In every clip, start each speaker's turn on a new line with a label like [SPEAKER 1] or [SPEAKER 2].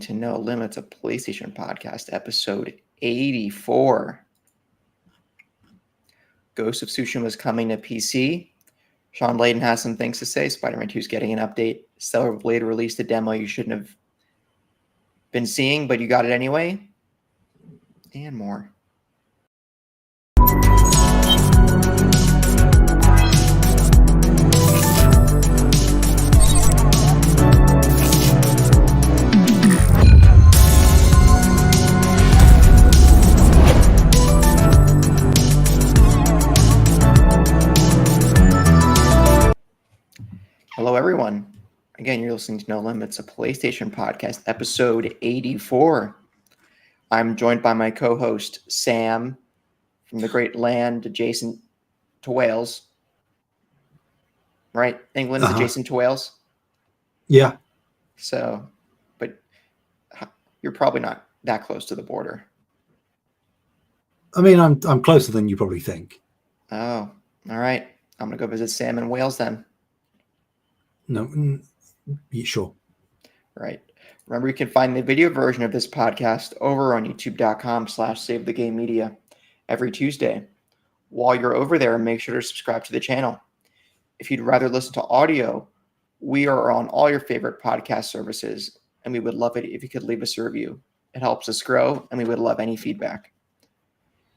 [SPEAKER 1] To No Limits, a PlayStation podcast, episode 84. Ghost of Tsushima is coming to PC. Shawn Layden has some things to say. Spider-Man 2 is getting an update. Stellar Blade released a demo you shouldn't have been seeing, but you got it anyway. And more. Hello, everyone. Again, you're listening to No Limits, a PlayStation podcast, episode 84. I'm joined by my co-host, Sam, from the great land adjacent to Wales. Right? England's adjacent to Wales?
[SPEAKER 2] Yeah.
[SPEAKER 1] So, but you're probably not that close to the border.
[SPEAKER 2] I mean, I'm closer than you probably think.
[SPEAKER 1] Oh, all right. I'm going to go visit Sam in Wales then.
[SPEAKER 2] No, sure.
[SPEAKER 1] Right. Remember, you can find the video version of this podcast over on youtube.com/SaveTheGameMedia every Tuesday. While you're over there, make sure to subscribe to the channel. If you'd rather listen to audio, we are on all your favorite podcast services, and we would love it if you could leave us a review. It helps us grow, and we would love any feedback.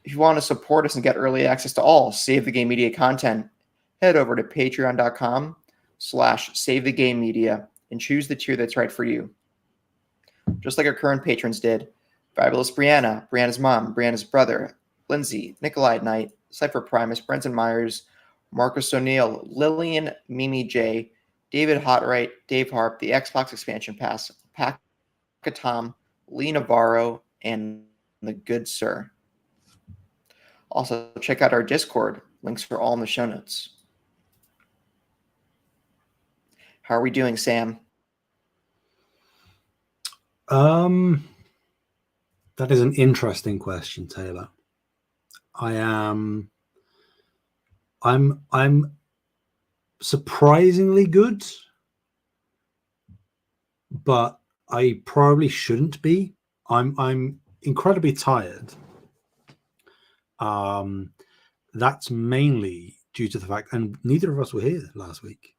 [SPEAKER 1] If you want to support us and get early access to all Save the Game Media content, head over to patreon.com/SaveTheGameMedia and choose the tier that's right for you. Just like our current patrons did: Fabulous Brianna, Brianna's mom, Brianna's brother, Lindsay, Nikolai Knight, Cypher Primus, Brenton Myers, Marcus O'Neill, Lillian, Mimi J, David Hotwright, Dave Harp, the Xbox Expansion Pass, Pack Tom, Lee Navarro, and the Good Sir. Also, check out our Discord. Links are all in the show notes. How are we doing, Sam?
[SPEAKER 2] That is an interesting question, Taylor. I'm surprisingly good, but I probably shouldn't be. I'm incredibly tired. That's mainly due to the fact, and neither of us were here last week,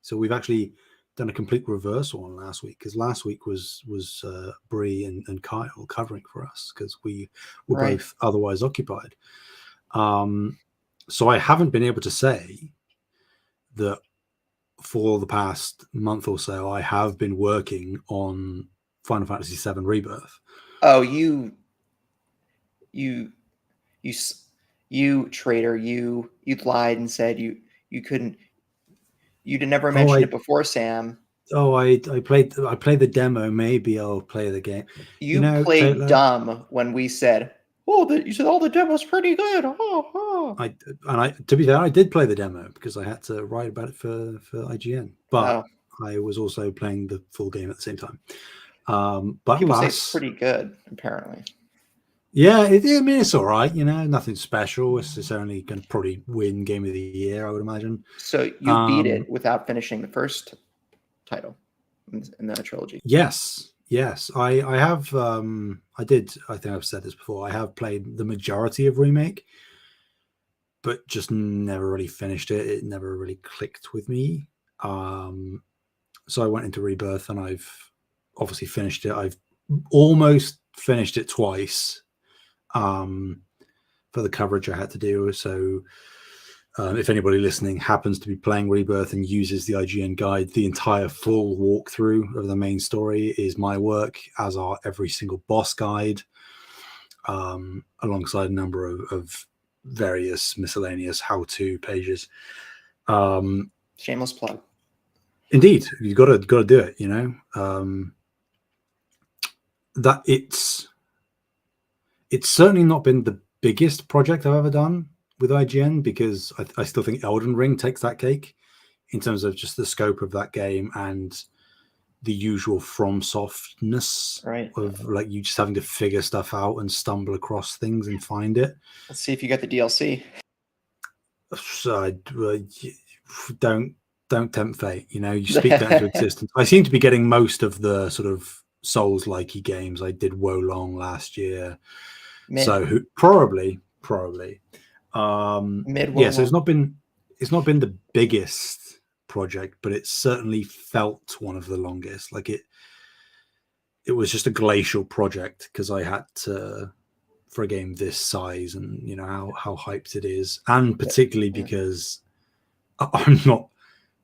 [SPEAKER 2] so we've actually done a complete reversal on last week, because last week was Bree and Kyle covering for us because we were both otherwise occupied. So I haven't been able to say that for the past month or so I have been working on Final Fantasy VII Rebirth.
[SPEAKER 1] Oh, you traitor! You lied and said you couldn't. You'd never mentioned it before, Sam.
[SPEAKER 2] Oh, I played the demo. Maybe I'll play the game.
[SPEAKER 1] You played Taylor, dumb when we said, "Oh, you said the demo's pretty good."
[SPEAKER 2] To be fair, I did play the demo because I had to write about it for IGN. But I was also playing the full game at the same time. But
[SPEAKER 1] people say it's pretty good, apparently.
[SPEAKER 2] Yeah, I mean, it's all right. Nothing special. It's only going to probably win Game of the Year, I would imagine.
[SPEAKER 1] So you beat it without finishing the first title in the trilogy.
[SPEAKER 2] Yes. I have. I think I've said this before. I have played the majority of Remake, but just never really finished it. It never really clicked with me. So I went into Rebirth, and I've obviously finished it. I've almost finished it twice. For the coverage I had to do. So if anybody listening happens to be playing Rebirth and uses the IGN guide, the entire full walkthrough of the main story is my work, as are every single boss guide, alongside a number of various miscellaneous how-to pages.
[SPEAKER 1] Shameless plug.
[SPEAKER 2] Indeed, you've got to do it. That it's certainly not been the biggest project I've ever done with IGN, because I still think Elden Ring takes that cake in terms of just the scope of that game and the usual FromSoftness of like you just having to figure stuff out and stumble across things and find it.
[SPEAKER 1] Let's see if you got the DLC.
[SPEAKER 2] So don't tempt fate. You speak that into existence. I seem to be getting most of the sort of Souls-likey games. I did Wolong last year,
[SPEAKER 1] Mid.
[SPEAKER 2] so probably.
[SPEAKER 1] Mid
[SPEAKER 2] Yeah, so
[SPEAKER 1] Wolong.
[SPEAKER 2] it's not been the biggest project, but it certainly felt one of the longest. Like it was just a glacial project because I had to, for a game this size, and you know how hyped it is, and particularly because I'm not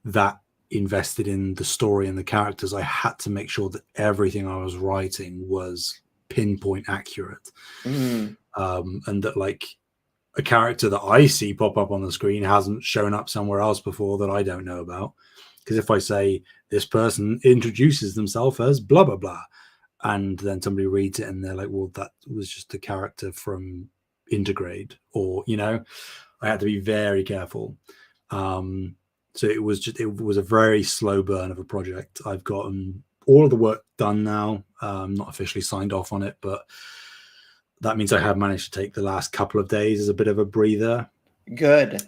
[SPEAKER 2] that invested in the story and the characters. I had to make sure that everything I was writing was pinpoint accurate, and that like a character that I see pop up on the screen hasn't shown up somewhere else before that I don't know about. Because if I say this person introduces themselves as blah blah blah, and then somebody reads it and they're like, well, that was just a character from Intergrade, or you know, I had to be very careful. So it was a very slow burn of a project. I've gotten all of the work done now. Not officially signed off on it, but that means I have managed to take the last couple of days as a bit of a breather.
[SPEAKER 1] Good.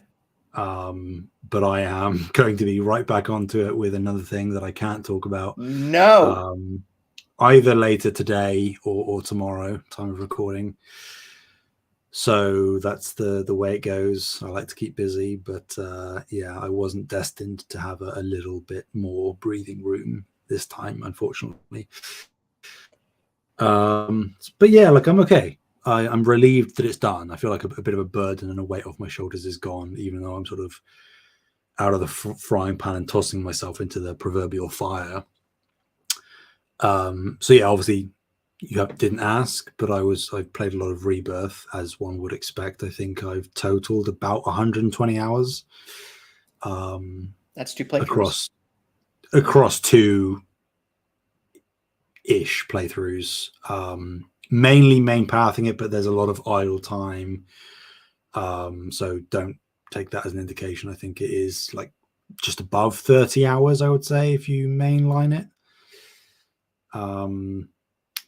[SPEAKER 2] But I am going to be right back onto it with another thing that I can't talk about.
[SPEAKER 1] No.
[SPEAKER 2] Either later today or tomorrow, time of recording. So that's the way it goes. I like to keep busy, but yeah, I wasn't destined to have a little bit more breathing room this time, unfortunately. But yeah, like I'm okay. I'm relieved that it's done. I feel like a bit of a burden and a weight off my shoulders is gone, even though I'm sort of out of the frying pan and tossing myself into the proverbial fire. So yeah, obviously you didn't ask, but I've played a lot of Rebirth, as one would expect. I think I've totaled about 120 hours.
[SPEAKER 1] That's 2 playthroughs.
[SPEAKER 2] Across 2-ish playthroughs. Mainly main pathing it, but there's a lot of idle time. So don't take that as an indication. I think it is like just above 30 hours, I would say, if you mainline it.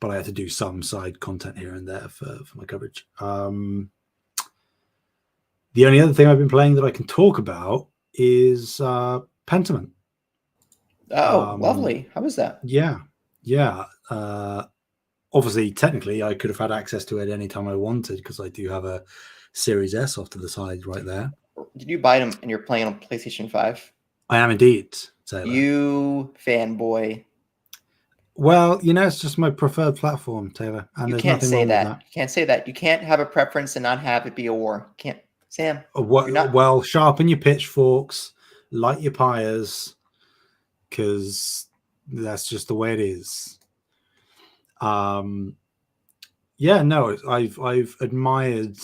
[SPEAKER 2] But I had to do some side content here and there for my coverage. The only other thing I've been playing that I can talk about is Pentiment.
[SPEAKER 1] Oh, lovely. How was that?
[SPEAKER 2] Yeah. Obviously, technically, I could have had access to it anytime I wanted because I do have a Series S off to the side right there.
[SPEAKER 1] Did you buy them and you're playing on PlayStation 5?
[SPEAKER 2] I am indeed, Taylor.
[SPEAKER 1] You fanboy.
[SPEAKER 2] Well, you know, it's just my preferred platform, Taylor, and
[SPEAKER 1] You
[SPEAKER 2] there's
[SPEAKER 1] can't
[SPEAKER 2] nothing
[SPEAKER 1] say
[SPEAKER 2] wrong with
[SPEAKER 1] that.
[SPEAKER 2] that.
[SPEAKER 1] You can't say that. You can't have a preference and not have it be a war. Can't, Sam.
[SPEAKER 2] Well, sharpen your pitchforks, light your pyres, because that's just the way it is. Yeah, no, I've admired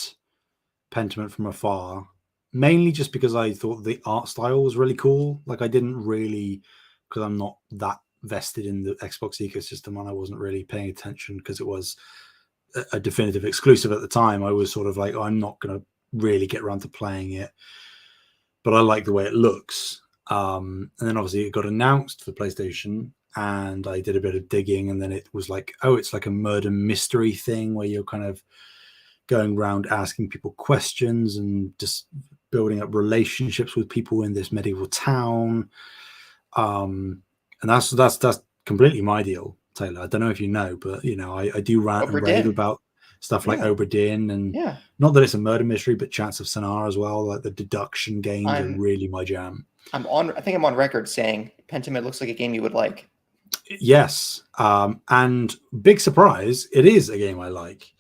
[SPEAKER 2] Pentiment from afar, mainly just because I thought the art style was really cool. Like I didn't really, because I'm not that vested in the Xbox ecosystem, and I wasn't really paying attention because it was a definitive exclusive at the time. I was sort of like, I'm not going to really get around to playing it, but I like the way it looks. And then obviously it got announced for PlayStation, and I did a bit of digging, and then it was like, oh, it's like a murder mystery thing where you're kind of going around asking people questions and just building up relationships with people in this medieval town. And that's completely my deal, Taylor. I don't know if you know, but you know, I do rant and rave about stuff like Obra Dinn, and not that it's a murder mystery, but Chants of Sennaar as well. Like the deduction games are really my jam.
[SPEAKER 1] I think I'm on record saying Pentiment looks like a game you would like.
[SPEAKER 2] Yes, and big surprise, it is a game I like.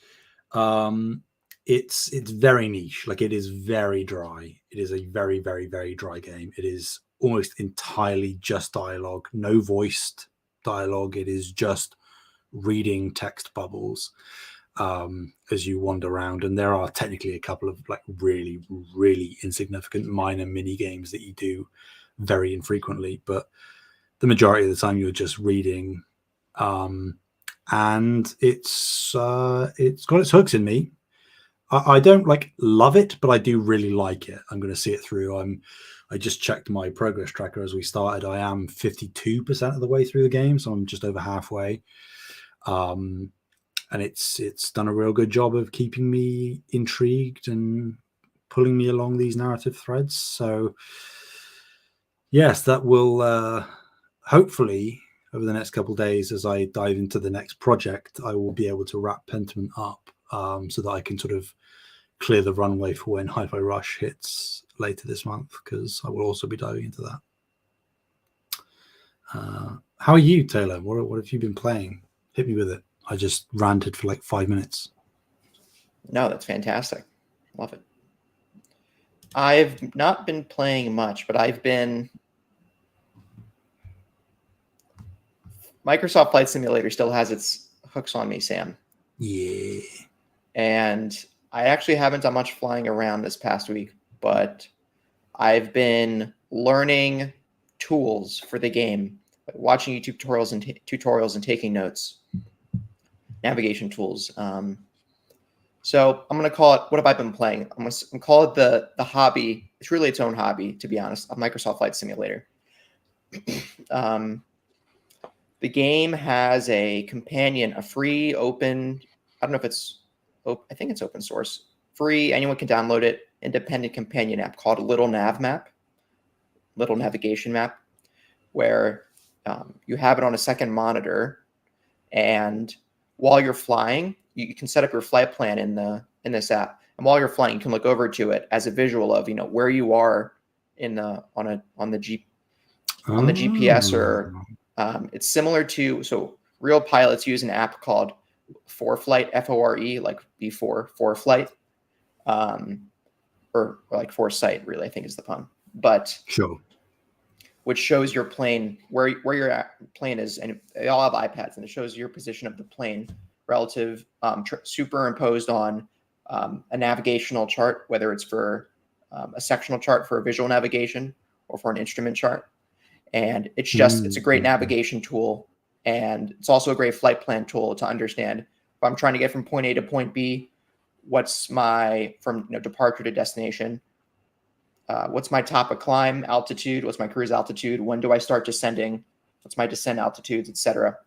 [SPEAKER 2] It's very niche. Like it is very dry. It is a very, very, very dry game. It is almost entirely just dialogue, no voiced dialogue. It is just reading text bubbles as you wander around. And there are technically a couple of like really, really insignificant minor mini games that you do very infrequently, but the majority of the time you're just reading. And it's got its hooks in me. I don't like love it, but I do really like it. I'm going to see it through. I just checked my progress tracker as we started. I am 52% of the way through the game, so I'm just over halfway. And it's done a real good job of keeping me intrigued and pulling me along these narrative threads. So yes, that will hopefully over the next couple of days, as I dive into the next project, I will be able to wrap Pentiment up so that I can sort of clear the runway for when Hi-Fi Rush hits later this month, because I will also be diving into that. How are you, Taylor? What have you been playing? Hit me with it. I just ranted for like 5 minutes.
[SPEAKER 1] No, that's fantastic. Love it. I've not been playing much, but I've been... Microsoft Flight Simulator still has its hooks on me, Sam.
[SPEAKER 2] Yeah.
[SPEAKER 1] And I actually haven't done much flying around this past week, but I've been learning tools for the game, watching YouTube tutorials and taking notes, navigation tools. So I'm going to call it, what have I been playing? I'm going to call it the hobby. It's really its own hobby, to be honest, of Microsoft Flight Simulator. The game has a companion, a free open, I don't know if it's, I think it's open source, free, anyone can download it, independent companion app called Little Navigation Map, where you have it on a second monitor, and while you're flying, you can set up your flight plan in this app, and while you're flying, you can look over to it as a visual of where you are on the GPS, or it's similar to, so real pilots use an app called ForeFlight, F-O-R-E, like before ForeFlight, or like Foresight, really, I think is the pun. But
[SPEAKER 2] sure,
[SPEAKER 1] which shows your plane, where your plane is, and they all have iPads, and it shows your position of the plane relative, superimposed on a navigational chart, whether it's for a sectional chart for a visual navigation or for an instrument chart. And it's just, it's a great navigation tool. And it's also a great flight plan tool to understand if I'm trying to get from point A to point B, what's my, from departure to destination, what's my top of climb altitude, what's my cruise altitude, when do I start descending, what's my descent altitudes, etc.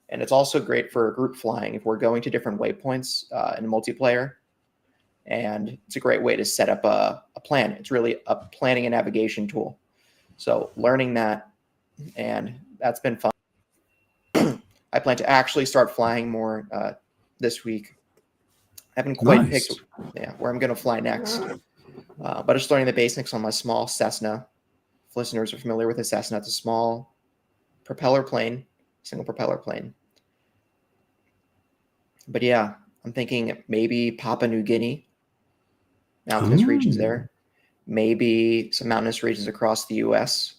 [SPEAKER 1] And it's also great for group flying if we're going to different waypoints in multiplayer. And it's a great way to set up a plan. It's really a planning and navigation tool. So learning that, and that's been fun. I plan to actually start flying more this week. I haven't quite picked where I'm going to fly next, but I'm just learning the basics on my small Cessna. If listeners are familiar with a Cessna, it's a small propeller plane, single propeller plane. But yeah, I'm thinking maybe Papua New Guinea, mountainous regions there, maybe some mountainous regions across the U.S.,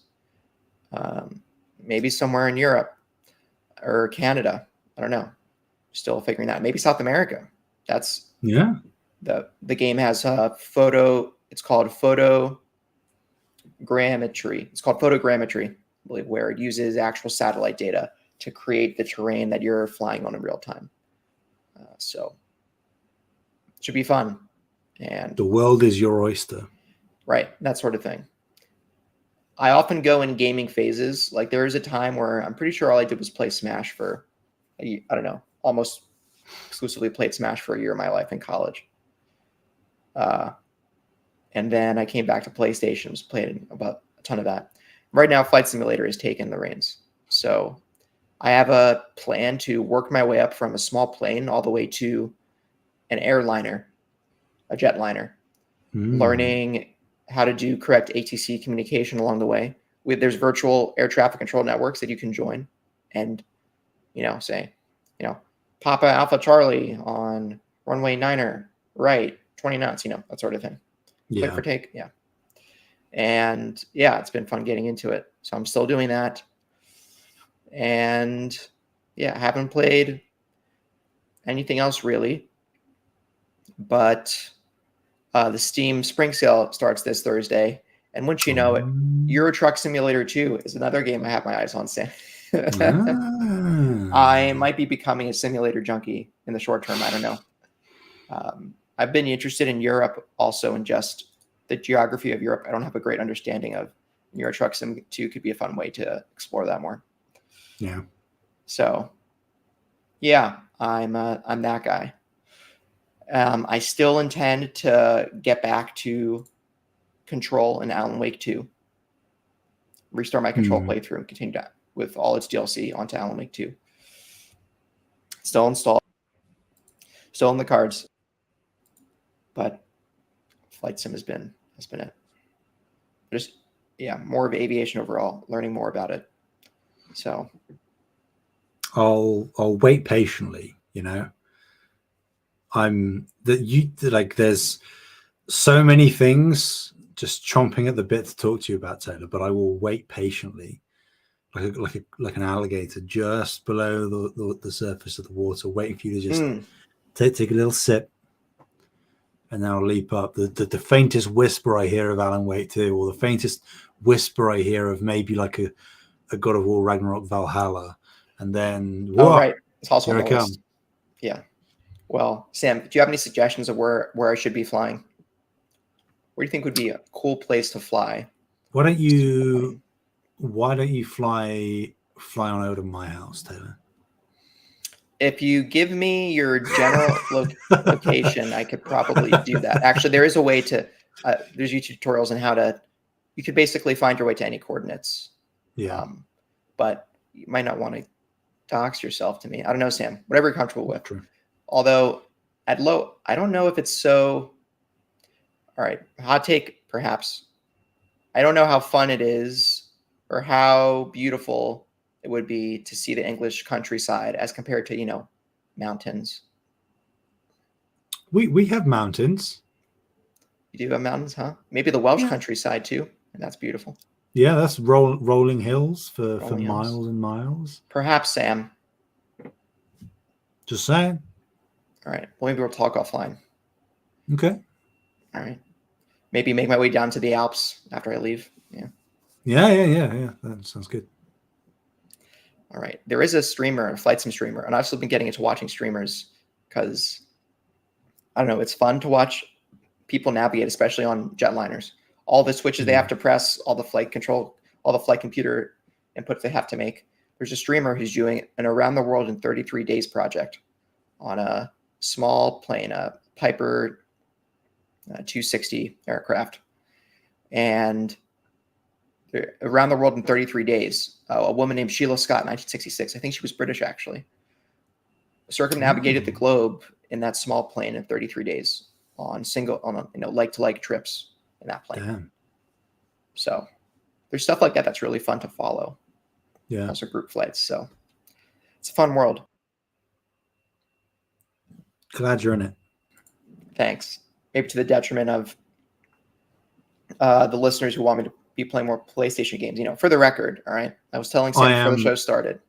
[SPEAKER 1] maybe somewhere in Europe or Canada. I don't know. Still figuring that out. Maybe South America. That's the game has a photo. It's called photogrammetry. It's called photogrammetry, I believe, where it uses actual satellite data to create the terrain that you're flying on in real time. So it should be fun. And
[SPEAKER 2] the world is your oyster.
[SPEAKER 1] Right. That sort of thing. I often go in gaming phases. Like there is a time where I'm pretty sure all I did was play Smash for, I don't know, almost exclusively played Smash for a year of my life in college. And then I came back to PlayStation, was playing about a ton of that. Right now, Flight Simulator has taken the reins. So I have a plan to work my way up from a small plane all the way to an airliner, a jetliner, learning how to do correct ATC communication along the way. There's virtual air traffic control networks that you can join and, say, Papa Alpha Charlie on runway 9er, right, 20 knots, that sort of thing.
[SPEAKER 2] Yeah.
[SPEAKER 1] Click for take, yeah. And yeah, it's been fun getting into it. So I'm still doing that. And yeah, I haven't played anything else really. But the Steam Spring Sale starts this Thursday. And once you know it, Euro Truck Simulator 2 is another game I have my eyes on, Sam. I might be becoming a simulator junkie in the short term. I don't know. I've been interested in Europe also, and just the geography of Europe. I don't have a great understanding of. Euro Truck Sim 2 could be a fun way to explore that more.
[SPEAKER 2] Yeah.
[SPEAKER 1] So, yeah, I'm that guy. I still intend to get back to Control and Alan Wake 2. Restart my Control playthrough and continue that. with all its DLC onto Alan Wake 2. Still installed. Still in the cards. But Flight Sim has been it. Just more of aviation overall, learning more about it. So
[SPEAKER 2] I'll wait patiently, there's so many things just chomping at the bit to talk to you about, Taylor, but I will wait patiently, like an alligator just below the surface of the water, waiting for you to just take a little sip, and then I'll leap up. The faintest whisper I hear of Alan Wake 2, or the faintest whisper I hear of maybe like a God of War Ragnarok Valhalla, and then
[SPEAKER 1] right, it's also
[SPEAKER 2] here
[SPEAKER 1] on
[SPEAKER 2] I
[SPEAKER 1] the
[SPEAKER 2] come.
[SPEAKER 1] list. Yeah. Well, Sam, do you have any suggestions of where I should be flying? Where do you think would be a cool place to fly?
[SPEAKER 2] Why don't you fly on over to my house, Taylor?
[SPEAKER 1] If you give me your general location, I could probably do that. Actually, there is a way to. There's YouTube tutorials on how to. You could basically find your way to any coordinates.
[SPEAKER 2] Yeah.
[SPEAKER 1] But you might not want to dox yourself to me. I don't know, Sam. Whatever you're comfortable with.
[SPEAKER 2] True.
[SPEAKER 1] Although at low, I don't know if it's so. All right, hot take, perhaps. I don't know how fun it is or how beautiful it would be to see the English countryside as compared to, mountains.
[SPEAKER 2] We have mountains.
[SPEAKER 1] You do have mountains, huh? Maybe the Welsh countryside too, and that's beautiful.
[SPEAKER 2] Yeah, that's rolling hills for
[SPEAKER 1] Rolling
[SPEAKER 2] miles
[SPEAKER 1] hills.
[SPEAKER 2] and miles.
[SPEAKER 1] Perhaps, Sam.
[SPEAKER 2] Just saying.
[SPEAKER 1] All right. Well, maybe we'll talk offline.
[SPEAKER 2] Okay.
[SPEAKER 1] All right. Maybe make my way down to the Alps after I leave. Yeah.
[SPEAKER 2] Yeah. That sounds good.
[SPEAKER 1] All right. There is a streamer, a Flight Sim streamer, and I've still been getting into watching streamers because, I don't know, it's fun to watch people navigate, especially on jetliners. All the switches they have to press, all the flight control, all the flight computer inputs they have to make. There's a streamer who's doing an around the world in 33 days project on a small plane, a Piper 260 aircraft. And around the world in 33 days, a woman named Sheila Scott in 1966, I think she was British actually, circumnavigated the globe in that small plane in 33 days on like-to-like trips in that plane.
[SPEAKER 2] Damn.
[SPEAKER 1] So there's stuff like that that's really fun to follow.
[SPEAKER 2] Yeah.
[SPEAKER 1] Also group flights. So it's a fun world.
[SPEAKER 2] Glad you're in it.
[SPEAKER 1] Thanks. Maybe to the detriment of the listeners who want me to be playing more PlayStation games. For the record, all right? I was telling Sam before the show started.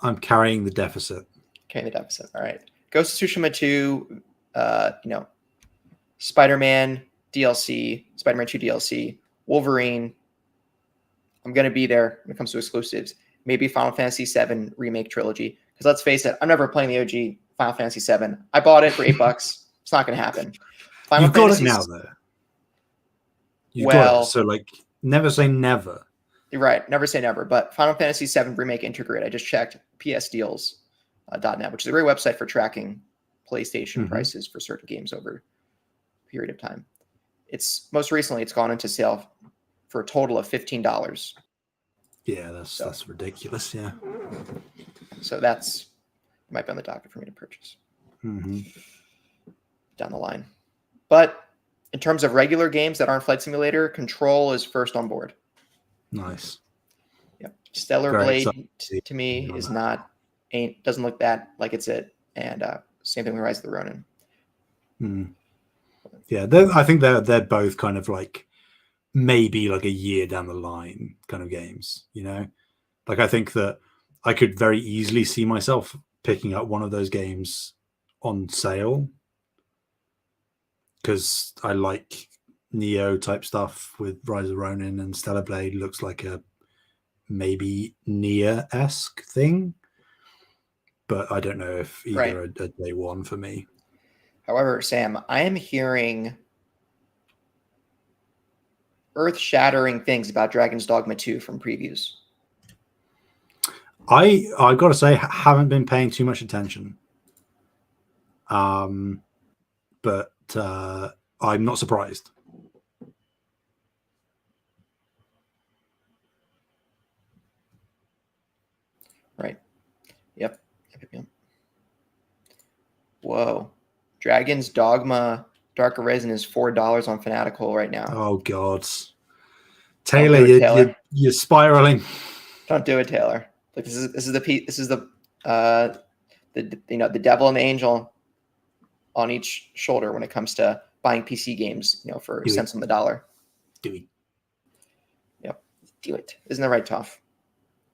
[SPEAKER 2] I'm carrying the deficit.
[SPEAKER 1] Carrying the deficit. All right. Ghost of Tsushima 2, Spider-Man DLC, Spider-Man 2 DLC, Wolverine. I'm going to be there when it comes to exclusives. Maybe Final Fantasy VII Remake Trilogy. Because let's face it, I'm never playing the OG Final Fantasy VII. I bought it for $8. It's not going to happen.
[SPEAKER 2] You've got it now, though. You've got it. So, never say never.
[SPEAKER 1] You're right. Never say never. But Final Fantasy VII Remake Integrate, I just checked psdeals.net, which is a great website for tracking PlayStation prices for certain games over a period of time. Most recently, it's gone into sale for a total of $15.
[SPEAKER 2] Yeah, that's ridiculous. Yeah.
[SPEAKER 1] So it might be on the docket for me to purchase down the line. But in terms of regular games that aren't Flight Simulator, Control is first on board.
[SPEAKER 2] Nice.
[SPEAKER 1] Yep. Stellar Blade to me doesn't look that like it's it, and same thing with Rise of the Ronin.
[SPEAKER 2] Yeah, I think they're both kind of maybe a year down the line kind of games. I think that I could very easily see myself picking up one of those games on sale because I like Neo type stuff with Rise of Ronin, and Stellar Blade looks like a maybe Nier-esque thing, but I don't know if either are day one for me.
[SPEAKER 1] However, Sam, I am hearing earth-shattering things about Dragon's Dogma 2 from previews.
[SPEAKER 2] I got to say, haven't been paying too much attention. But I'm not surprised.
[SPEAKER 1] Whoa. Dragon's Dogma Dark Arisen is $4 on Fanatical right now.
[SPEAKER 2] Oh God,
[SPEAKER 1] Don't
[SPEAKER 2] Taylor,
[SPEAKER 1] do it, Taylor.
[SPEAKER 2] you're spiraling.
[SPEAKER 1] Don't do it, Taylor. Like this is the the devil and the angel on each shoulder when it comes to buying PC games, for cents on the dollar.
[SPEAKER 2] Do it.
[SPEAKER 1] Yep. Do it. Isn't that right, Toph?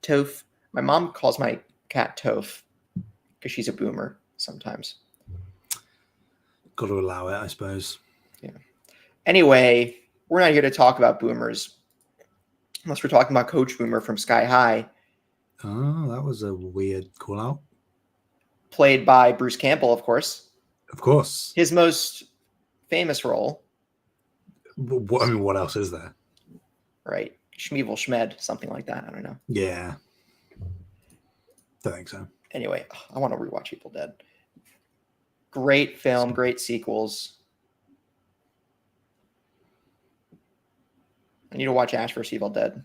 [SPEAKER 1] Toph. My mom calls my cat Toph because she's a boomer sometimes.
[SPEAKER 2] Got to allow it, I suppose.
[SPEAKER 1] Yeah. Anyway, we're not here to talk about boomers unless we're talking about Coach Boomer from Sky High.
[SPEAKER 2] Oh, that was a weird call out.
[SPEAKER 1] Played by Bruce Campbell, of course.
[SPEAKER 2] Of course.
[SPEAKER 1] His most famous role.
[SPEAKER 2] What else is there?
[SPEAKER 1] Right. Schmeevel Schmed, something like that. I don't know.
[SPEAKER 2] Yeah. Don't think so.
[SPEAKER 1] Anyway, I want to rewatch Evil Dead. Great film, great sequels. I need to watch Ash vs. Evil Dead.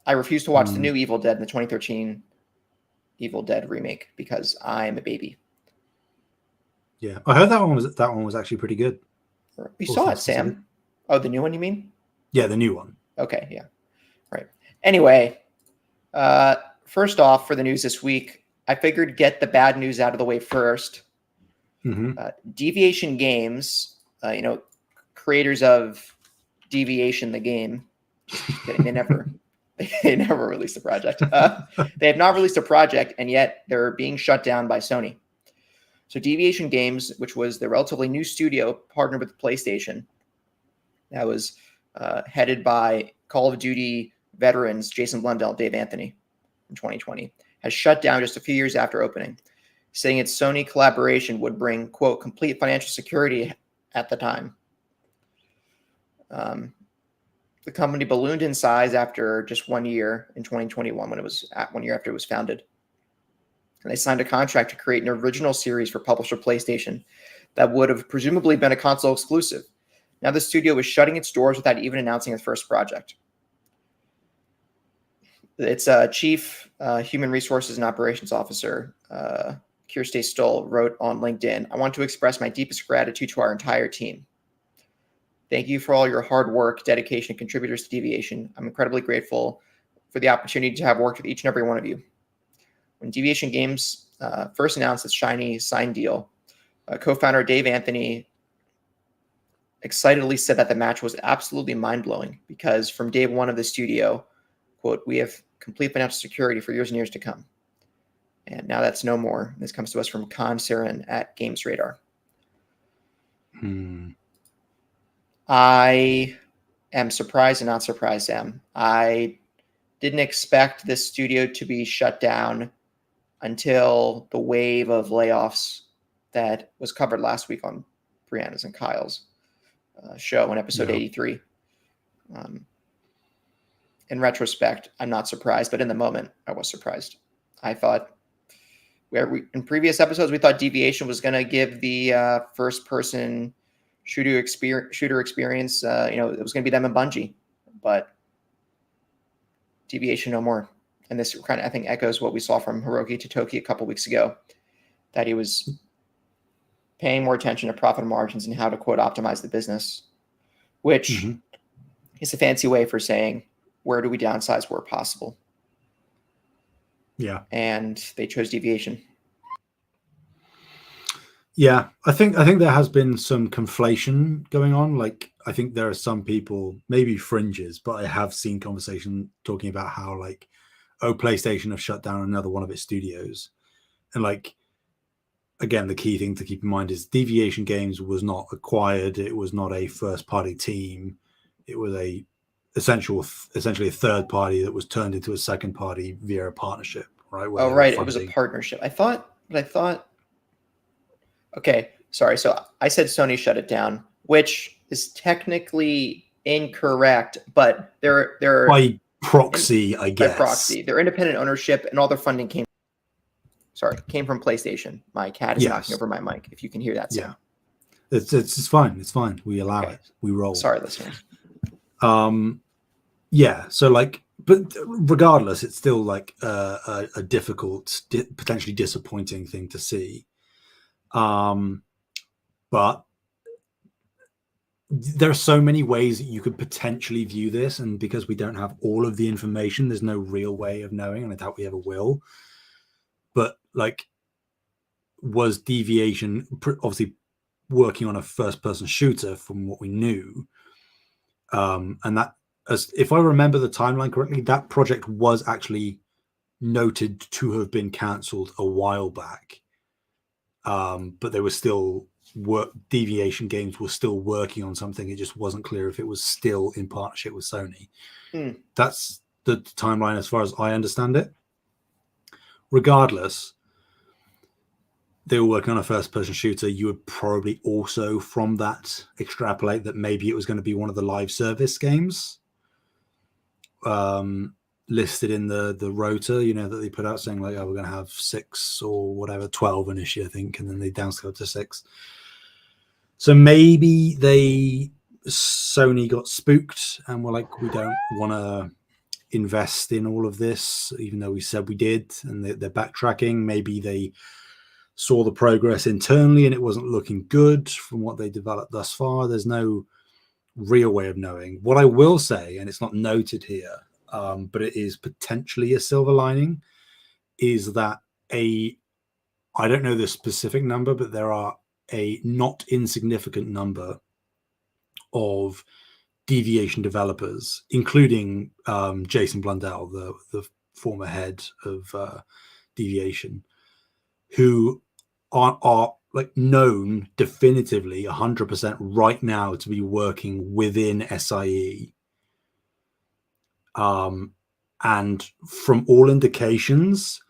[SPEAKER 1] I refuse to watch the new Evil Dead in the 2013 Evil Dead remake because I'm a baby.
[SPEAKER 2] Yeah, I heard that one was actually pretty good.
[SPEAKER 1] You saw it, Sam. Oh, the new one, you mean?
[SPEAKER 2] Yeah, the new one.
[SPEAKER 1] Okay, yeah. Right. Anyway, first off, for the news this week, I figured get the bad news out of the way first.
[SPEAKER 2] Mm-hmm.
[SPEAKER 1] Deviation Games, creators of Deviation, the game. Just kidding, they never released a project. They have not released a project, and yet they're being shut down by Sony. So Deviation Games, which was the relatively new studio partnered with PlayStation, that was headed by Call of Duty veterans Jason Blundell, Dave Anthony, in 2020, has shut down just a few years after opening, saying its Sony collaboration would bring, quote, complete financial security at the time. The company ballooned in size after just 1 year in 2021, when it was at 1 year after it was founded. And they signed a contract to create an original series for publisher PlayStation that would have presumably been a console exclusive. Now the studio was shutting its doors without even announcing its first project. Its chief human resources and operations officer, Kirsty Stoll, wrote on LinkedIn, "I want to express my deepest gratitude to our entire team. Thank you for all your hard work, dedication, and contributors to Deviation. I'm incredibly grateful for the opportunity to have worked with each and every one of you." When Deviation Games first announced its shiny sign deal, co-founder Dave Anthony excitedly said that the match was absolutely mind-blowing because from day one of the studio, quote, "we have complete financial security for years and years to come." And now that's no more. This comes to us from Khan Siren at Games Radar. I am surprised and not surprised, Sam. I didn't expect this studio to be shut down until the wave of layoffs that was covered last week on Brianna's and Kyle's show in episode 83. In retrospect, I'm not surprised, but in the moment, I was surprised. I thought, in previous episodes, we thought Deviation was going to give the first-person shooter experience. It was going to be them and Bungie, but Deviation no more. And this kind of, I think, echoes what we saw from Hiroki Totoki a couple weeks ago, that he was paying more attention to profit margins and how to, quote, optimize the business, which is a fancy way for saying, where do we downsize where possible?
[SPEAKER 2] Yeah.
[SPEAKER 1] And they chose Deviation.
[SPEAKER 2] Yeah, I think there has been some conflation going on. Like, I think there are some people, maybe fringes, but I have seen conversation talking about how, like, PlayStation have shut down another one of its studios. And, like, again, the key thing to keep in mind is Deviation Games was not acquired. It was not a first-party team. It was essentially a third party that was turned into a second party via a partnership, right?
[SPEAKER 1] Oh, right. It was a partnership. I thought. Okay, sorry. So I said Sony shut it down, which is technically incorrect, but they're
[SPEAKER 2] by proxy, I guess.
[SPEAKER 1] By proxy, their independent ownership and all their funding came from PlayStation. My cat is knocking over my mic. If you can hear that sound.
[SPEAKER 2] Yeah, it's fine. It's fine. We allow it. We roll.
[SPEAKER 1] Sorry, listeners.
[SPEAKER 2] Yeah. So, like, but regardless, it's still like a difficult, potentially disappointing thing to see. But there are so many ways that you could potentially view this, and because we don't have all of the information, there's no real way of knowing, and I doubt we ever will. But like, was Deviation obviously working on a first-person shooter from what we knew? And that, as if I remember the timeline correctly, that project was actually noted to have been cancelled a while back. But they were still Deviation Games were still working on something. It just wasn't clear if it was still in partnership with Sony. That's the timeline as far as I understand it. Regardless, they were working on a first-person shooter. You would probably also from that extrapolate that maybe it was going to be one of the live service games listed in the rota, that they put out, saying like, oh, we're going to have 6 or whatever, 12 initially, I think, and then they downscaled to 6. So maybe Sony got spooked and were like, we don't want to invest in all of this, even though we said we did, and they're backtracking. Maybe they saw the progress internally and it wasn't looking good from what they developed thus far. There's no real way of knowing. What I will say, and it's not noted here, but it is potentially a silver lining, is that I don't know the specific number, but there are a not insignificant number of Deviation developers, including Jason Blundell, the former head of Deviation, who are like known definitively 100% right now to be working within SIE. And from all indications,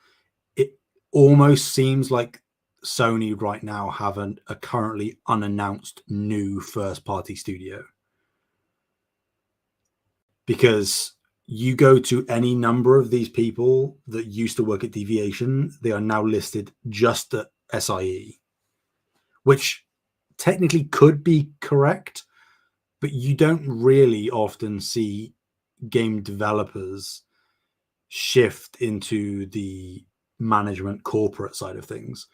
[SPEAKER 2] it almost seems like Sony right now have a currently unannounced new first-party studio. Because you go to any number of these people that used to work at Deviation, they are now listed just at SIE, which technically could be correct, but you don't really often see game developers shift into the management corporate side of things.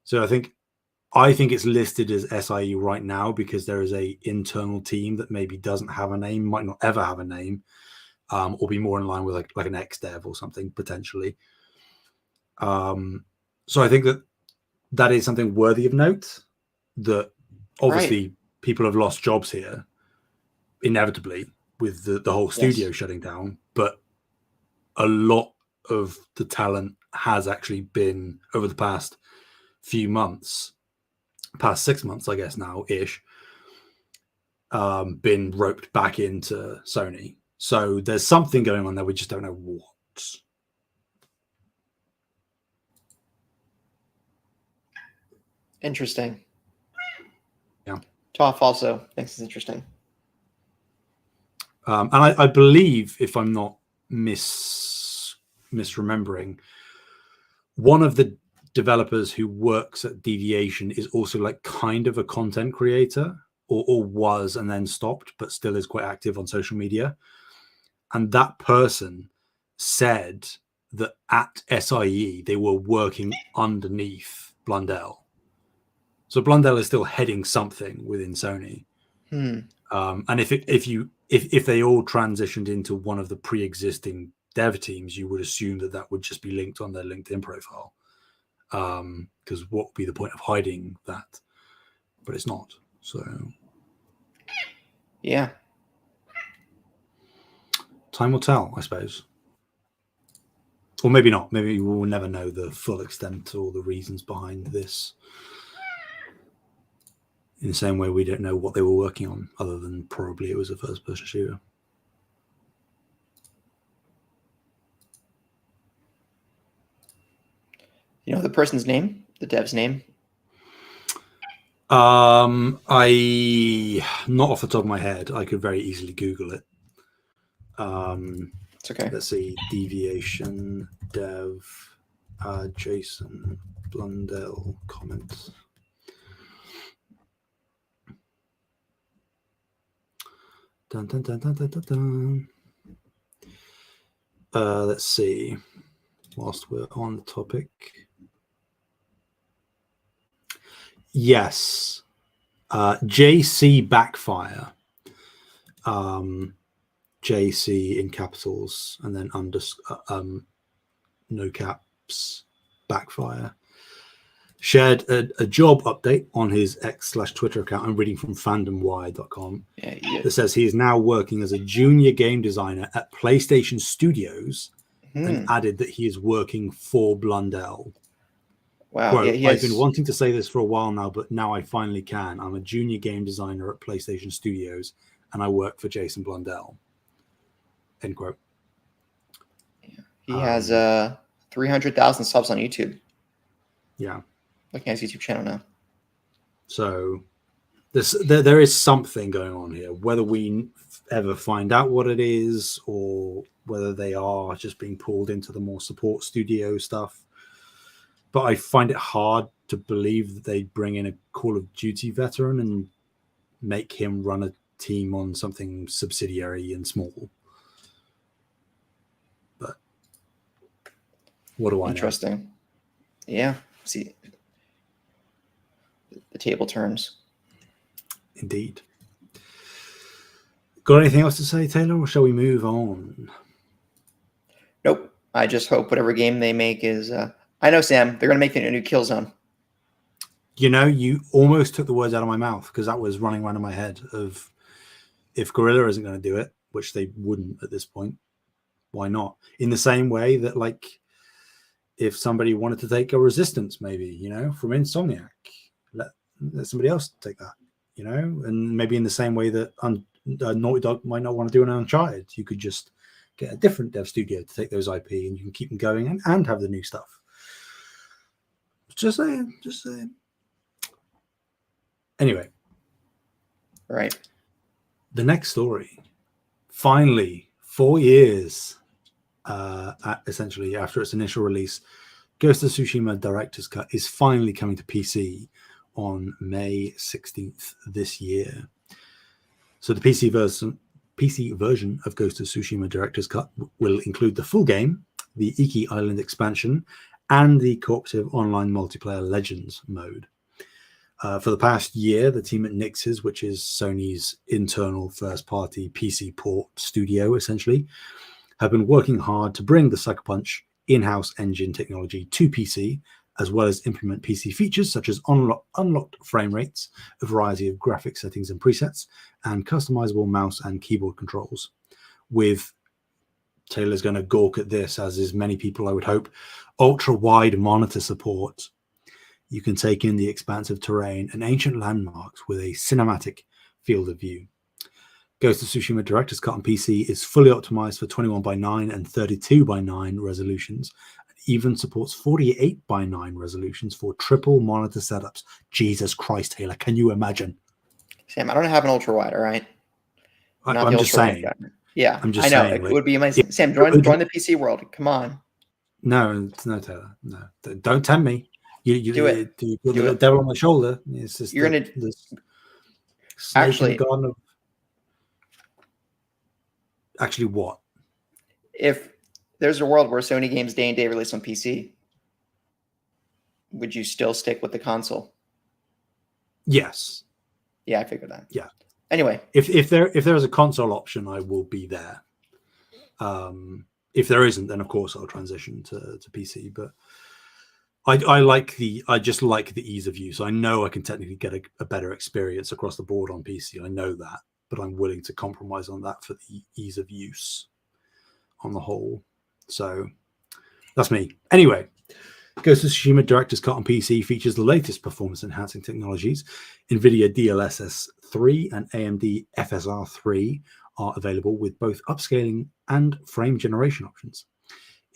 [SPEAKER 2] So I think it's listed as SIE right now because there is a internal team that maybe doesn't have a name, might not ever have a name, or be more in line with like an ex-dev or something potentially. So I think that is something worthy of note, that obviously people have lost jobs here inevitably with the whole studio shutting down, but a lot of the talent has actually been over the past few months, past 6 months, I guess now ish, been roped back into Sony. So there's something going on there. We just don't know what.
[SPEAKER 1] Interesting.
[SPEAKER 2] Yeah.
[SPEAKER 1] Toff also thinks it's interesting.
[SPEAKER 2] And I believe, if I'm not misremembering, one of the developers who works at Deviation is also like kind of a content creator, or was and then stopped, but still is quite active on social media. And that person said that at SIE, they were working underneath Blundell. So Blundell is still heading something within Sony. And if they all transitioned into one of the pre-existing dev teams, you would assume that would just be linked on their LinkedIn profile. Because what would be the point of hiding that? But it's not. So
[SPEAKER 1] yeah,
[SPEAKER 2] time will tell, I suppose. Or maybe not. Maybe we'll never know the full extent or the reasons behind this. In the same way we don't know what they were working on, other than probably it was a first-person shooter.
[SPEAKER 1] You know the person's name, the dev's name?
[SPEAKER 2] I not off the top of my head. I could very easily Google it.
[SPEAKER 1] It's okay.
[SPEAKER 2] Let's see, Deviation dev, Jason Blundell comments. Dun, dun, dun, dun, dun, dun, dun. Let's see. Whilst we're on the topic, Yes. JC Backfire. JC in capitals and then no caps Backfire. Shared a job update on his X/Twitter account. I'm reading from fandomwire.com. That says he is now working as a junior game designer at PlayStation Studios and added that he is working for Blundell.
[SPEAKER 1] Wow.
[SPEAKER 2] Quote, I've been wanting to say this for a while now, but now I finally can. I'm a junior game designer at PlayStation Studios and I work for Jason Blundell. End quote.
[SPEAKER 1] Yeah. He has 300,000 subs on YouTube.
[SPEAKER 2] Yeah.
[SPEAKER 1] Looking at his YouTube channel now.
[SPEAKER 2] So there is something going on here. Whether we ever find out what it is or whether they are just being pulled into the more support studio stuff. But I find it hard to believe that they'd bring in a Call of Duty veteran and make him run a team on something subsidiary and small. But what do I know?
[SPEAKER 1] Interesting. Yeah. See, the table turns.
[SPEAKER 2] Indeed. Got anything else to say, Taylor, or shall we move on?
[SPEAKER 1] Nope. I just hope whatever game they make is... I know, Sam, they're going to make a new Killzone.
[SPEAKER 2] You know, you almost took the words out of my mouth because that was running around in my head of if Guerrilla isn't going to do it, which they wouldn't at this point, why not? In the same way that, like, if somebody wanted to take a Resistance, maybe, you know, from Insomniac, let somebody else take that, you know, and maybe in the same way that Naughty Dog might not want to do an Uncharted, you could just get a different dev studio to take those IP and you can keep them going and have the new stuff. Just saying. Anyway.
[SPEAKER 1] Right.
[SPEAKER 2] The next story. Finally, 4 years essentially after its initial release, Ghost of Tsushima Director's Cut is finally coming to PC on May 16th this year. So the PC version of Ghost of Tsushima Director's Cut will include the full game, the Iki Island expansion, and the cooperative online multiplayer Legends mode. For the past year, the team at Nix's, which is Sony's internal first-party PC port studio, essentially, have been working hard to bring the Sucker Punch in-house engine technology to PC, as well as implement PC features such as unlocked frame rates, a variety of graphic settings and presets, and customizable mouse and keyboard controls. With Taylor's going to gawk at this, as is many people, I would hope, ultra-wide monitor support. You can take in the expansive terrain and ancient landmarks with a cinematic field of view. Ghost of Tsushima Director's Cut on PC is fully optimized for 21:9 and 32:9 resolutions, and even supports 48:9 resolutions for triple monitor setups. Jesus Christ, Taylor, can you imagine?
[SPEAKER 1] Sam, I don't have an ultra wide, all right?
[SPEAKER 2] I'm just saying.
[SPEAKER 1] Yeah,
[SPEAKER 2] I'm just
[SPEAKER 1] I know.
[SPEAKER 2] saying,
[SPEAKER 1] It would be amazing. Sam, join the PC world. Come on.
[SPEAKER 2] No, Taylor. No, don't tempt me. You
[SPEAKER 1] do it.
[SPEAKER 2] You put the devil on my shoulder. It's just
[SPEAKER 1] you're
[SPEAKER 2] the snake
[SPEAKER 1] actually
[SPEAKER 2] in the garden of... Actually, what?
[SPEAKER 1] If there's a world where Sony games day and day release on PC, would you still stick with the console?
[SPEAKER 2] Yes.
[SPEAKER 1] Yeah, I figured that.
[SPEAKER 2] Yeah.
[SPEAKER 1] Anyway,
[SPEAKER 2] if there's a console option, I will be there. If there isn't, then of course I'll transition to PC. But I just like the ease of use. I know I can technically get a better experience across the board on PC. I know that, but I'm willing to compromise on that for the ease of use on the whole. So that's me. Anyway, Ghost of Tsushima Director's Cut on PC features the latest performance-enhancing technologies. NVIDIA DLSS 3 and AMD FSR 3 are available with both upscaling and frame generation options.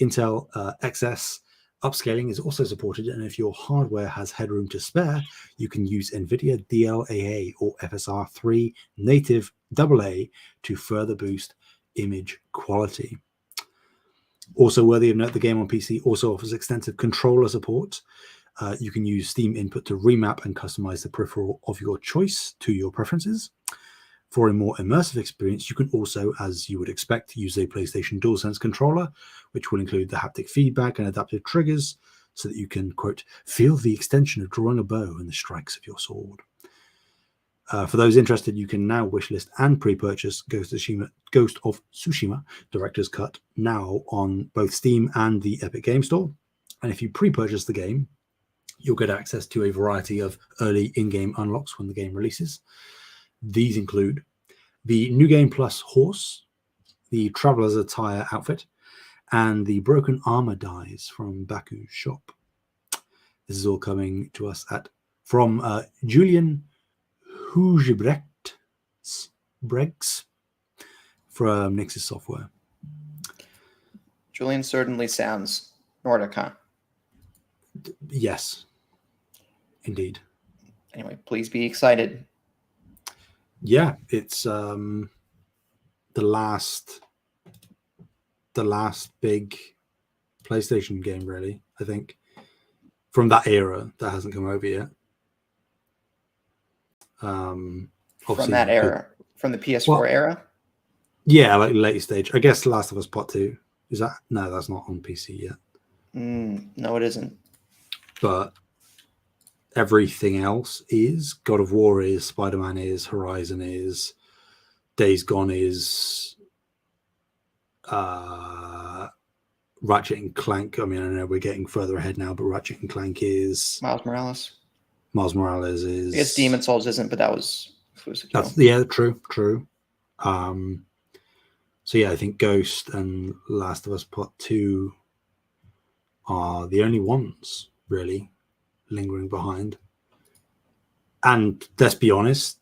[SPEAKER 2] Intel XS upscaling is also supported, and if your hardware has headroom to spare, you can use NVIDIA DLAA or FSR 3 native AA to further boost image quality. Also worthy of note, the game on PC also offers extensive controller support. You can use Steam Input to remap and customize the peripheral of your choice to your preferences. For a more immersive experience, you can also, as you would expect, use a PlayStation DualSense controller, which will include the haptic feedback and adaptive triggers so that you can, quote, feel the extension of drawing a bow and the strikes of your sword. For those interested, you can now wishlist and pre-purchase Ghost of Tsushima Director's Cut now on both Steam and the Epic Game Store. And if you pre-purchase the game, you'll get access to a variety of early in-game unlocks when the game releases. These include the New Game Plus horse, the Traveler's Attire outfit, and the broken armor dies from Baku's shop. This is all coming to us from Julian Hugebrechts from Nix's Software.
[SPEAKER 1] Julian certainly sounds Nordic, huh?
[SPEAKER 2] Yes, indeed.
[SPEAKER 1] Anyway, please be excited.
[SPEAKER 2] Yeah, it's the last big PlayStation game, really, I think, from that era that hasn't come over yet.
[SPEAKER 1] From that era, from the PS4 era?
[SPEAKER 2] Yeah, like late stage. I guess Last of Us Part 2. Is that? No, that's not on PC yet.
[SPEAKER 1] No, it isn't.
[SPEAKER 2] But everything else is. God of War is, Spider-Man is, Horizon is, Days Gone is, Ratchet and Clank. I mean, I know we're getting further ahead now, but Ratchet and Clank is.
[SPEAKER 1] Miles Morales
[SPEAKER 2] is.
[SPEAKER 1] I guess Demon Souls isn't, but that was exclusive.
[SPEAKER 2] Yeah, true. So yeah, I think Ghost and Last of Us Part 2 are the only ones really lingering behind. And let's be honest,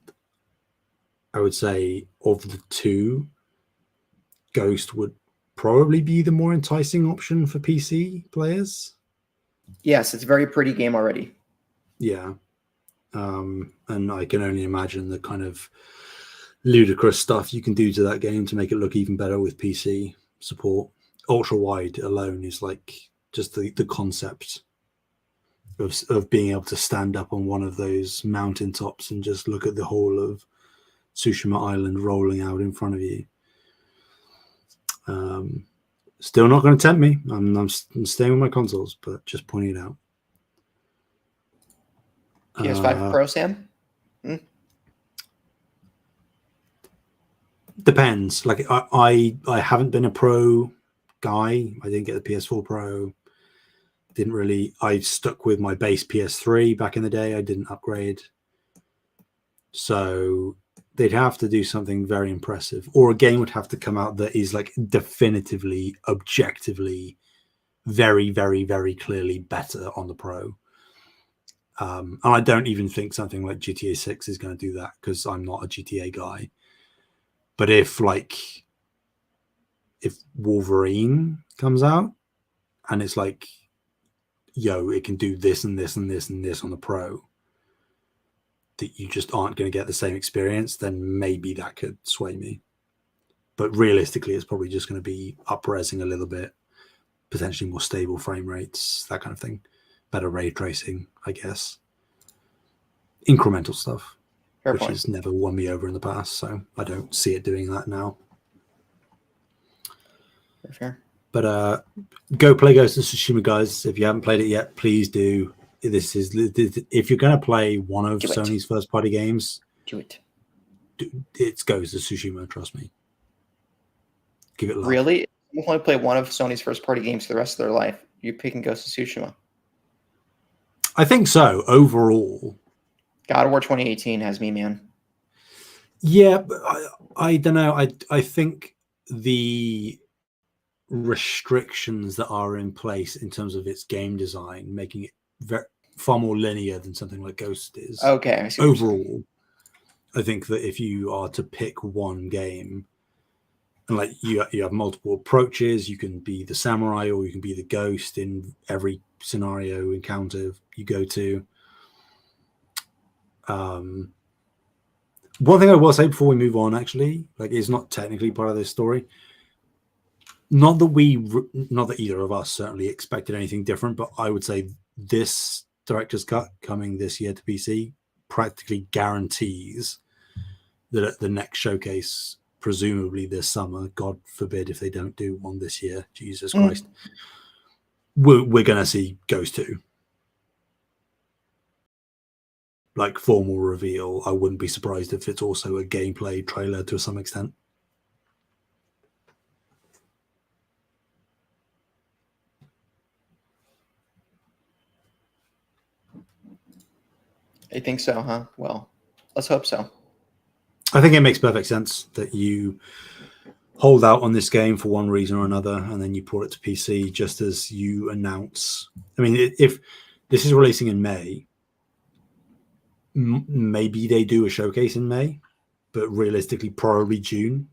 [SPEAKER 2] I would say of the two, Ghost would probably be the more enticing option for PC players.
[SPEAKER 1] Yes, it's a very pretty game already.
[SPEAKER 2] Yeah. And I can only imagine the kind of ludicrous stuff you can do to that game to make it look even better with PC support. Ultra wide alone is like just the concept of being able to stand up on one of those mountaintops and just look at the whole of Tsushima Island rolling out in front of you. Still not going to tempt me. I'm staying with my consoles, but just pointing it out.
[SPEAKER 1] PS5 Pro, Sam?
[SPEAKER 2] Depends. Like I haven't been a Pro guy. I didn't get the PS4 Pro. Didn't really. I stuck with my base PS3 back in the day. I didn't upgrade. So they'd have to do something very impressive, or a game would have to come out that is like definitively, objectively, very, very, very clearly better on the Pro. And I don't even think something like GTA 6 is going to do that because I'm not a GTA guy. But if Wolverine comes out and it's like, yo, it can do this and this and this and this on the Pro, that you just aren't going to get the same experience, then maybe that could sway me. But realistically, it's probably just going to be up-resing a little bit, potentially more stable frame rates, that kind of thing. Better ray tracing, I guess. Incremental stuff, which has never won me over in the past, so I don't see it doing that now.
[SPEAKER 1] Fair.
[SPEAKER 2] But go play Ghost of Tsushima, guys. If you haven't played it yet, please do. If you're going to play one of Sony's first-party games,
[SPEAKER 1] do it.
[SPEAKER 2] It's Ghost of Tsushima, trust me. Give it love.
[SPEAKER 1] Really? You only play one of Sony's first-party games for the rest of their life. You're picking Ghost of Tsushima.
[SPEAKER 2] I think so, overall.
[SPEAKER 1] God of War 2018 has me, man.
[SPEAKER 2] Yeah, but I don't know. I think the restrictions that are in place in terms of its game design, making it far more linear than something like Ghost is.
[SPEAKER 1] Okay. I see
[SPEAKER 2] overall, I think that if you are to pick one game, and like you have multiple approaches, you can be the samurai or you can be the ghost in every scenario encounter you go to. One thing I will say before we move on, actually, like it's not technically part of this story. Not that either of us certainly expected anything different, but I would say this director's cut coming this year to PC practically guarantees that at the next showcase, presumably this summer, God forbid if they don't do one this year, Jesus Christ, we're going to see Ghost 2. Like, formal reveal. I wouldn't be surprised if it's also a gameplay trailer to some extent.
[SPEAKER 1] I think so, huh? Well, let's hope so.
[SPEAKER 2] I think it makes perfect sense that you hold out on this game for one reason or another, and then you port it to PC just as you announce. I mean, if this is releasing in May, maybe they do a showcase in May, but realistically, probably June.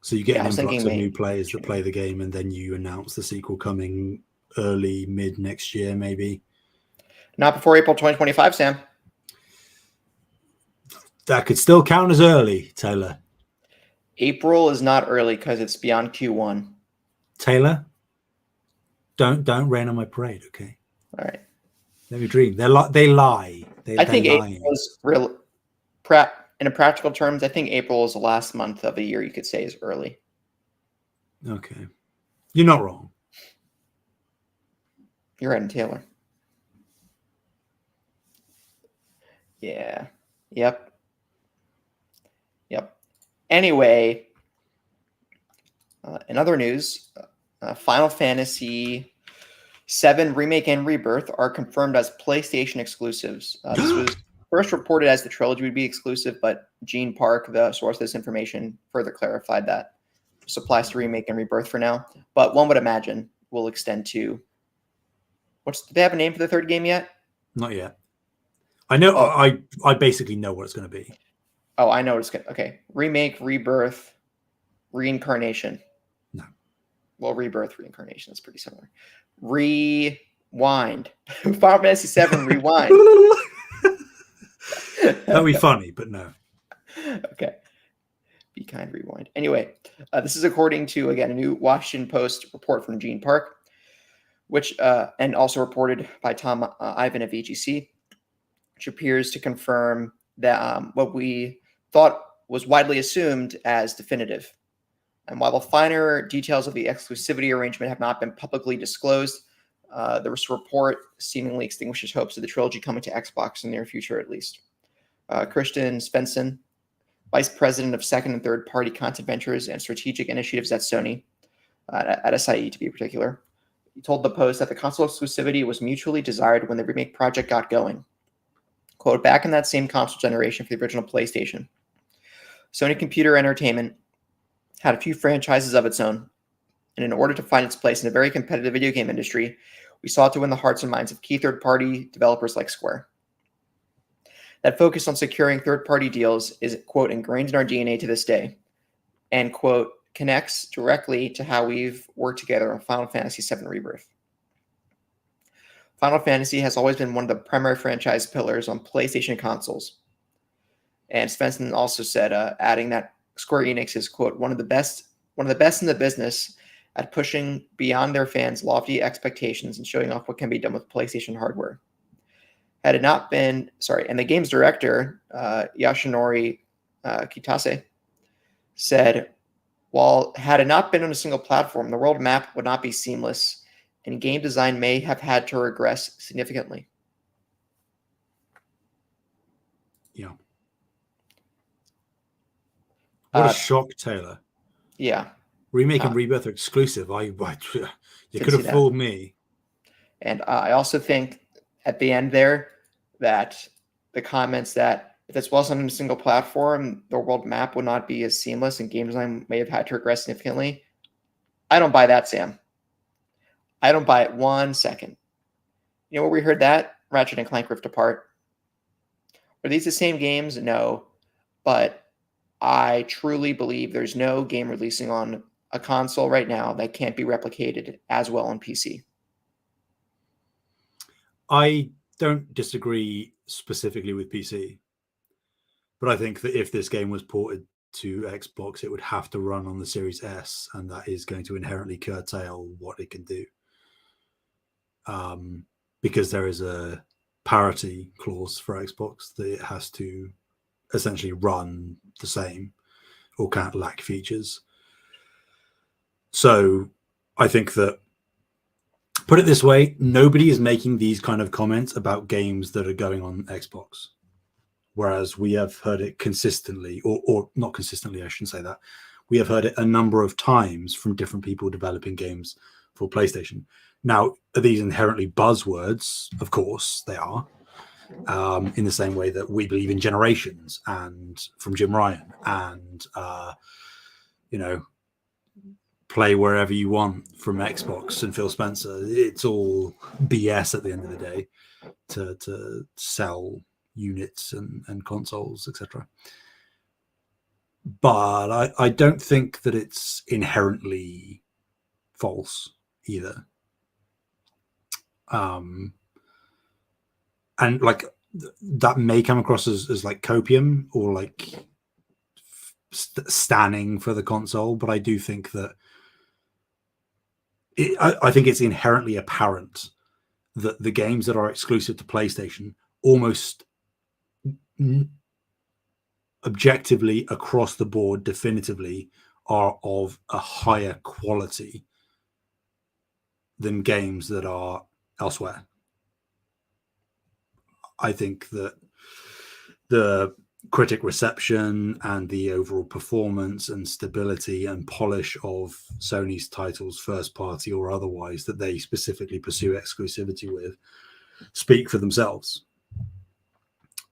[SPEAKER 2] So you get an influx of new players that play the game, and then you announce the sequel coming early, mid next year, maybe.
[SPEAKER 1] Not before April 2025, Sam.
[SPEAKER 2] That could still count as early, Taylor.
[SPEAKER 1] April is not early because it's beyond Q1.
[SPEAKER 2] Taylor, don't rain on my parade, okay?
[SPEAKER 1] All right.
[SPEAKER 2] Let me dream. They lie.
[SPEAKER 1] I think April is real. In practical terms, I think April is the last month of the year you could say is early.
[SPEAKER 2] Okay. You're not wrong.
[SPEAKER 1] You're right, Taylor. Yeah. Yep. Anyway, in other news, Final Fantasy VII Remake and Rebirth are confirmed as PlayStation exclusives. This was first reported as the trilogy would be exclusive, but Gene Park, the source of this information, further clarified that this applies to Remake and Rebirth for now. But one would imagine will extend to do they have a name for the third game yet?
[SPEAKER 2] Not yet. I know. Oh. I basically know what it's going to be.
[SPEAKER 1] Oh, I know what it's going to. Okay, Remake, Rebirth, Reincarnation.
[SPEAKER 2] No.
[SPEAKER 1] Well, Rebirth, Reincarnation is pretty similar. Rewind. Final Fantasy VII Rewind.
[SPEAKER 2] That'd be funny, but no.
[SPEAKER 1] Okay. Be kind, rewind. Anyway, this is according to, again, a new Washington Post report from Gene Park, which and also reported by Tom Ivan of VGC, which appears to confirm that what we thought was widely assumed as definitive. And while the finer details of the exclusivity arrangement have not been publicly disclosed, the report seemingly extinguishes hopes of the trilogy coming to Xbox in the near future, at least. Christian Svensson, Vice President of Second and Third Party Content Ventures and Strategic Initiatives at Sony, at SIE to be particular, he told the Post that the console exclusivity was mutually desired when the remake project got going. Quote, back in that same console generation for the original PlayStation, Sony Computer Entertainment had a few franchises of its own, and in order to find its place in a very competitive video game industry, we sought to win the hearts and minds of key third-party developers like Square. That focus on securing third-party deals is, quote, ingrained in our DNA to this day, and, quote, connects directly to how we've worked together on Final Fantasy VII Rebirth. Final Fantasy has always been one of the primary franchise pillars on PlayStation consoles. And Svensson also said, adding that Square Enix is, quote, one of the best in the business at pushing beyond their fans' lofty expectations and showing off what can be done with PlayStation hardware. Had it not been, and the game's director, Yoshinori Kitase, said, while had it not been on a single platform, the world map would not be seamless, and game design may have had to regress significantly.
[SPEAKER 2] Yeah. What a shock, Taylor.
[SPEAKER 1] Yeah.
[SPEAKER 2] Remake and Rebirth are exclusive. You could have fooled me.
[SPEAKER 1] And I also think at the end there that the comments that if this wasn't on a single platform, the world map would not be as seamless and game design may have had to regress significantly. I don't buy that, Sam. I don't buy it 1 second. You know where we heard that? Ratchet and Clank Rift Apart. Are these the same games? No. But I truly believe there's no game releasing on a console right now that can't be replicated as well on PC.
[SPEAKER 2] I don't disagree specifically with PC, but I think that if this game was ported to Xbox, it would have to run on the Series S, and that is going to inherently curtail what it can do. Because there is a parity clause for Xbox that it has to essentially run the same or can't lack features. So I think that Put it this way, nobody is making these kind of comments about games that are going on Xbox. Whereas we have heard it consistently, or not consistently, I shouldn't say that. We have heard it a number of times from different people developing games for PlayStation. Now, are these inherently buzzwords? Of course they are. In the same way that we believe in generations, and from Jim Ryan, and play wherever you want from Xbox and Phil Spencer. It's all BS at the end of the day to sell units and consoles, etc. But I don't think that it's inherently false either. And like that may come across as like copium or like standing for the console, but I do think that I think it's inherently apparent that the games that are exclusive to PlayStation almost objectively across the board definitively are of a higher quality than games that are elsewhere. I think that the critic reception and the overall performance and stability and polish of Sony's titles, first party or otherwise, that they specifically pursue exclusivity with, speak for themselves.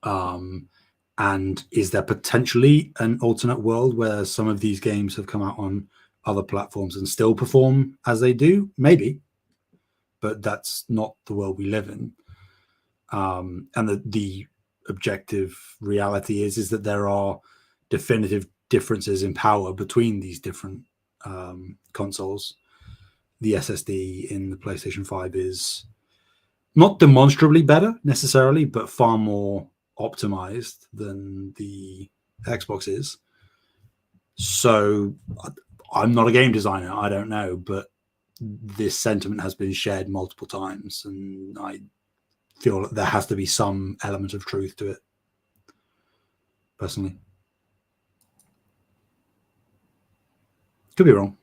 [SPEAKER 2] And is there potentially an alternate world where some of these games have come out on other platforms and still perform as they do? Maybe, but that's not the world we live in. And the objective reality is that there are definitive differences in power between these different consoles. The SSD in the PlayStation 5 is not demonstrably better necessarily, but far more optimized than the Xbox is. So I'm not a game designer, I don't know, but this sentiment has been shared multiple times, and I feel that there has to be some element of truth to it, personally. Could be wrong.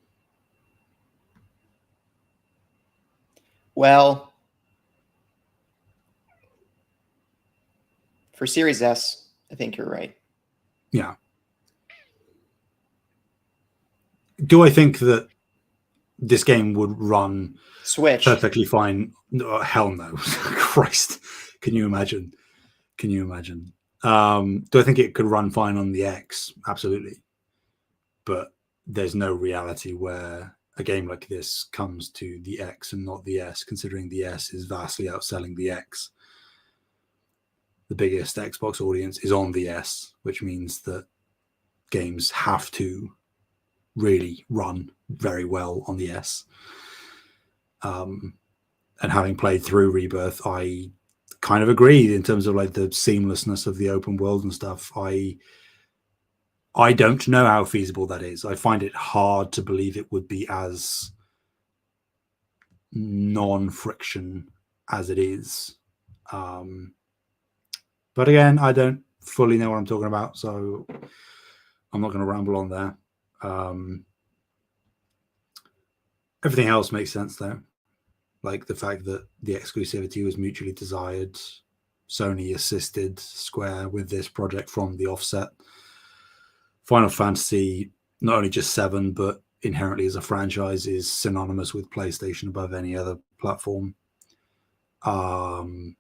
[SPEAKER 1] Well, for Series S, I think you're right.
[SPEAKER 2] Yeah. Do I think that this game would run
[SPEAKER 1] Switch
[SPEAKER 2] perfectly fine? Oh, hell no. Christ. Can you imagine? Do I think it could run fine on the X? Absolutely. But there's no reality where a game like this comes to the X and not the S, considering the S is vastly outselling the X. The biggest Xbox audience is on the S, which means that games have to really run very well on the S. And having played through Rebirth, I kind of agree in terms of like the seamlessness of the open world and stuff. I don't know how feasible that is. I find it hard to believe it would be as non-friction as it is. But again, I don't fully know what I'm talking about, so I'm not going to ramble on there. Everything else makes sense though. Like the fact that the exclusivity was mutually desired. Sony assisted Square with this project from the offset. Final Fantasy, not only just 7, but inherently as a franchise, is synonymous with PlayStation above any other platform. 7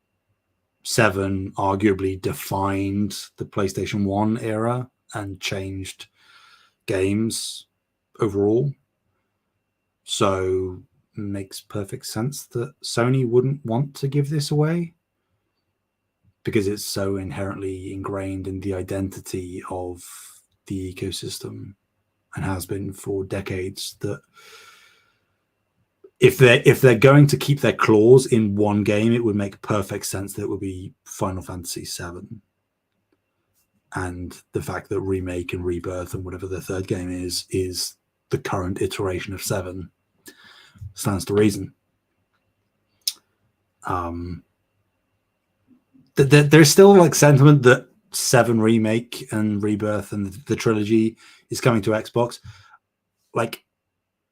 [SPEAKER 2] arguably defined the PlayStation 1 era and changed games overall. So makes perfect sense that Sony wouldn't want to give this away because it's so inherently ingrained in the identity of the ecosystem and has been for decades, that if they're going to keep their claws in one game, it would make perfect sense that it would be Final Fantasy VII. And the fact that Remake and Rebirth and whatever the third game is the current iteration of 7 stands to reason. There's still like sentiment that 7 Remake and Rebirth and the trilogy is coming to Xbox. Like,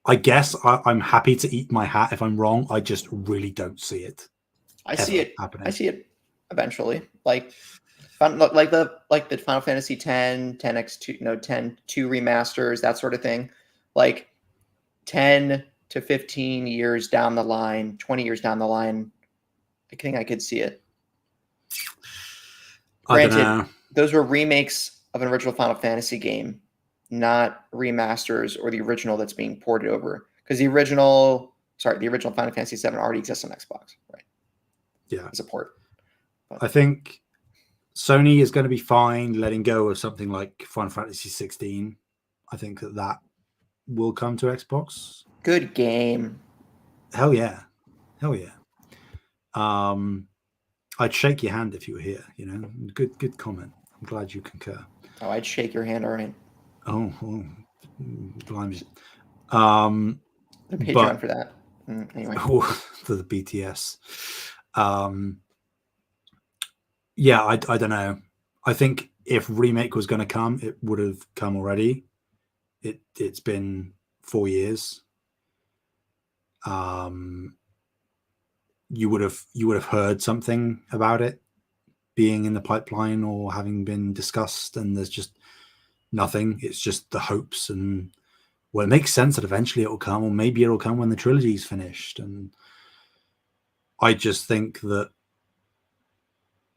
[SPEAKER 2] I guess I'm happy to eat my hat if I'm wrong. I just really don't see it.
[SPEAKER 1] I see it
[SPEAKER 2] happening.
[SPEAKER 1] I see it eventually. Like the Final Fantasy 10, 10x2, 10-2 remasters, that sort of thing. Like 10 to 15 years down the line, 20 years down the line, I think I could see it. Granted, those were remakes of an original Final Fantasy game, not remasters or the original that's being ported over. Because the original Final Fantasy VII already exists on Xbox, right?
[SPEAKER 2] Yeah.
[SPEAKER 1] As a port.
[SPEAKER 2] But I think Sony is going to be fine letting go of something like Final Fantasy 16. I think that will come to Xbox.
[SPEAKER 1] Good game.
[SPEAKER 2] Hell yeah. I'd shake your hand if you were here, Good comment. I'm glad you concur.
[SPEAKER 1] Oh, I'd shake your hand, all right.
[SPEAKER 2] Oh blimey.
[SPEAKER 1] The Patreon for that. Anyway.
[SPEAKER 2] For the BTS. Yeah, I don't know. I think if Remake was going to come, it would have come already. It's been 4 years. You would have heard something about it being in the pipeline or having been discussed, and there's just nothing. It's just the hopes, and well, it makes sense that eventually it will come, or maybe it'll come when the trilogy's finished. And I just think that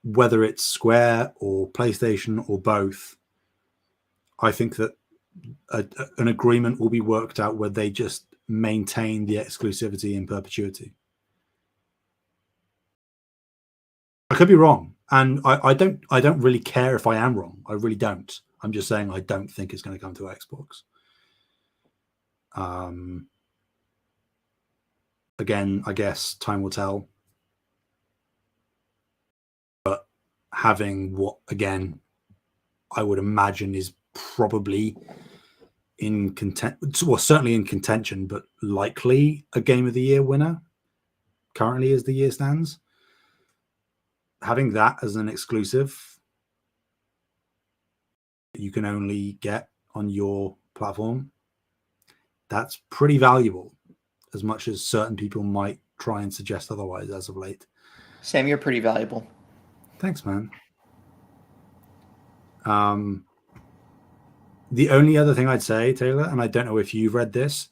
[SPEAKER 2] whether it's Square or PlayStation or both, I think that an agreement will be worked out where they just maintain the exclusivity in perpetuity. I could be wrong, and I don't really care if I am wrong. I really don't. I'm just saying I don't think it's going to come to Xbox. Again, I guess time will tell. But having what, again, I would imagine is probably in certainly in contention, but likely a Game of the Year winner currently as the year stands. Having that as an exclusive you can only get on your platform, that's pretty valuable, as much as certain people might try and suggest otherwise as of late.
[SPEAKER 1] Sam, you're pretty valuable.
[SPEAKER 2] Thanks, man. The only other thing I'd say, Taylor, and I don't know if you've read this,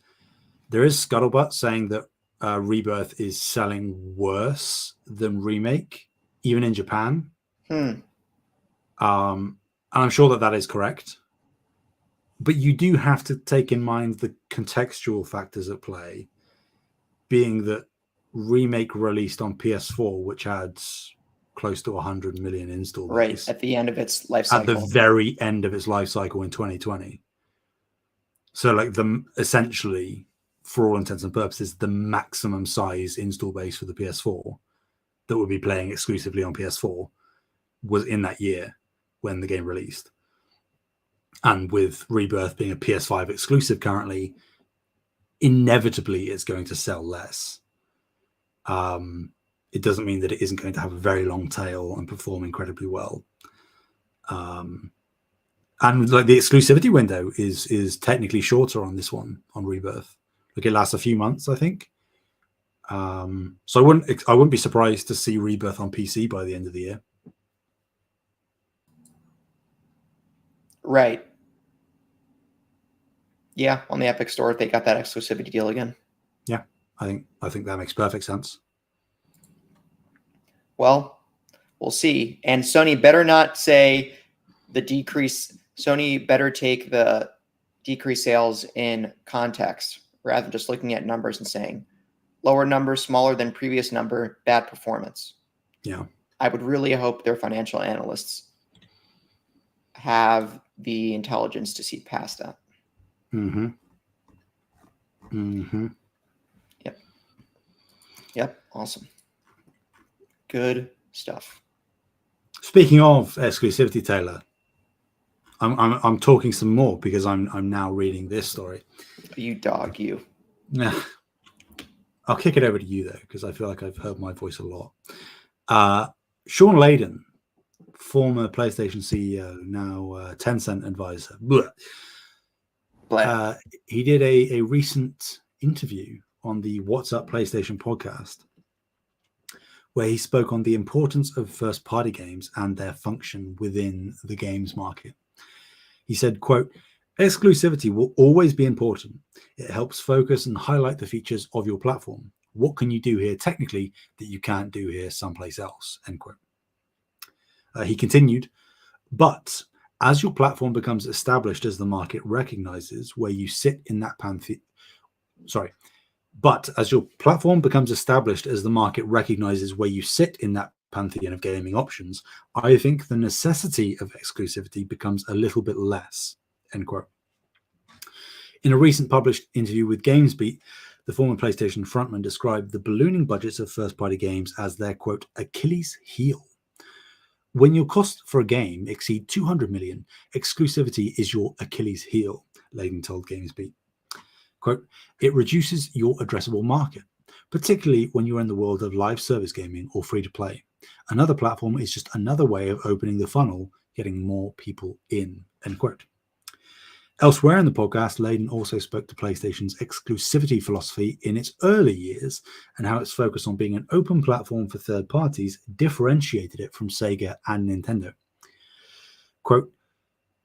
[SPEAKER 2] there is scuttlebutt saying that Rebirth is selling worse than Remake, even in Japan. And I'm sure that is correct. But you do have to take in mind the contextual factors at play, being that Remake released on PS4, which adds close to 100 million install base.
[SPEAKER 1] Right, at the end of its life cycle.
[SPEAKER 2] At the very end of its life cycle in 2020. So, like, essentially, for all intents and purposes, the maximum size install base for the PS4 that would be playing exclusively on PS4 was in that year when the game released. And with Rebirth being a PS5 exclusive currently, inevitably it's going to sell less. It doesn't mean that it isn't going to have a very long tail and perform incredibly well. And like the exclusivity window is technically shorter on this one, on Rebirth. Like, it lasts a few months, I think. So I wouldn't be surprised to see Rebirth on PC by the end of the year.
[SPEAKER 1] Right. Yeah, on the Epic Store, they got that exclusivity deal again.
[SPEAKER 2] Yeah, I think that makes perfect sense.
[SPEAKER 1] Well, we'll see. And Sony better not say the decrease. Sony better take the decreased sales in context rather than just looking at numbers and saying lower number, smaller than previous number, bad performance.
[SPEAKER 2] Yeah.
[SPEAKER 1] I would really hope their financial analysts have the intelligence to see past that. Yep. Awesome. Good stuff.
[SPEAKER 2] Speaking of exclusivity, Taylor, I'm talking some more because I'm now reading this story.
[SPEAKER 1] You dog, you.
[SPEAKER 2] Yeah. I'll kick it over to you though, because I feel like I've heard my voice a lot. Shawn Layden, former PlayStation CEO, now Tencent advisor. He did a recent interview on the What's Up PlayStation podcast, where he spoke on the importance of first-party games and their function within the games market. He said, quote, "Exclusivity will always be important. It helps focus and highlight the features of your platform. What can you do here technically that you can't do here someplace else?" End quote. He continued, "But as your platform becomes established as the market recognizes where you sit in that pantheon, But as your platform becomes established as the market recognizes where you sit in that pantheon of gaming options, I think the necessity of exclusivity becomes a little bit less." End quote. In a recent published interview with GamesBeat, the former PlayStation frontman described the ballooning budgets of first-party games as their, quote, "Achilles heel." When your costs for a game exceed 200 million, exclusivity is your Achilles heel, Layden told GamesBeat. Quote, "It reduces your addressable market, particularly when you're in the world of live service gaming or free-to-play. Another platform is just another way of opening the funnel, getting more people in." End quote. Elsewhere in the podcast, Layden also spoke to PlayStation's exclusivity philosophy in its early years and how its focus on being an open platform for third parties differentiated it from Sega and Nintendo. Quote,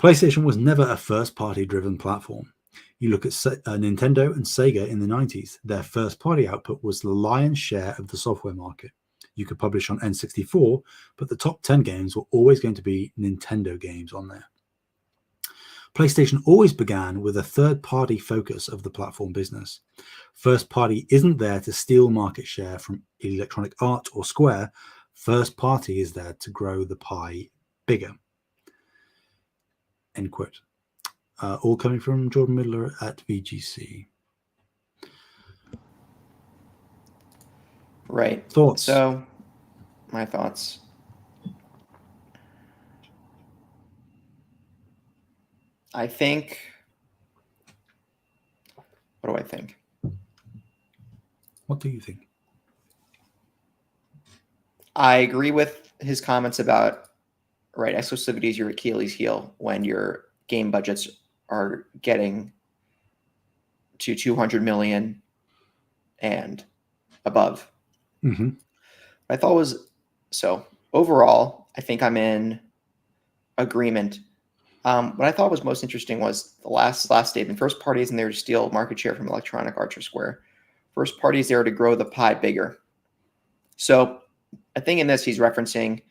[SPEAKER 2] "PlayStation was never a first-party driven platform. You look at Nintendo and Sega in the 90s, their first-party output was the lion's share of the software market. You could publish on N64, but the top 10 games were always going to be Nintendo games on there. PlayStation always began with a third-party focus of the platform business. First party isn't there to steal market share from Electronic Arts or Square. First party is there to grow the pie bigger." End quote. All coming from Jordan Midler at VGC.
[SPEAKER 1] Right.
[SPEAKER 2] Thoughts?
[SPEAKER 1] So, my thoughts. I think. What do I think?
[SPEAKER 2] What do you think?
[SPEAKER 1] I agree with his comments about, right, exclusivity is your Achilles heel when your game budgets are getting to 200 million and above.
[SPEAKER 2] Mm-hmm.
[SPEAKER 1] I thought was so overall, I think I'm in agreement. What I thought was most interesting was the last statement. First party isn't there to steal market share from Electronic Arts or Square. First party is there to grow the pie bigger. So I think in this he's referencing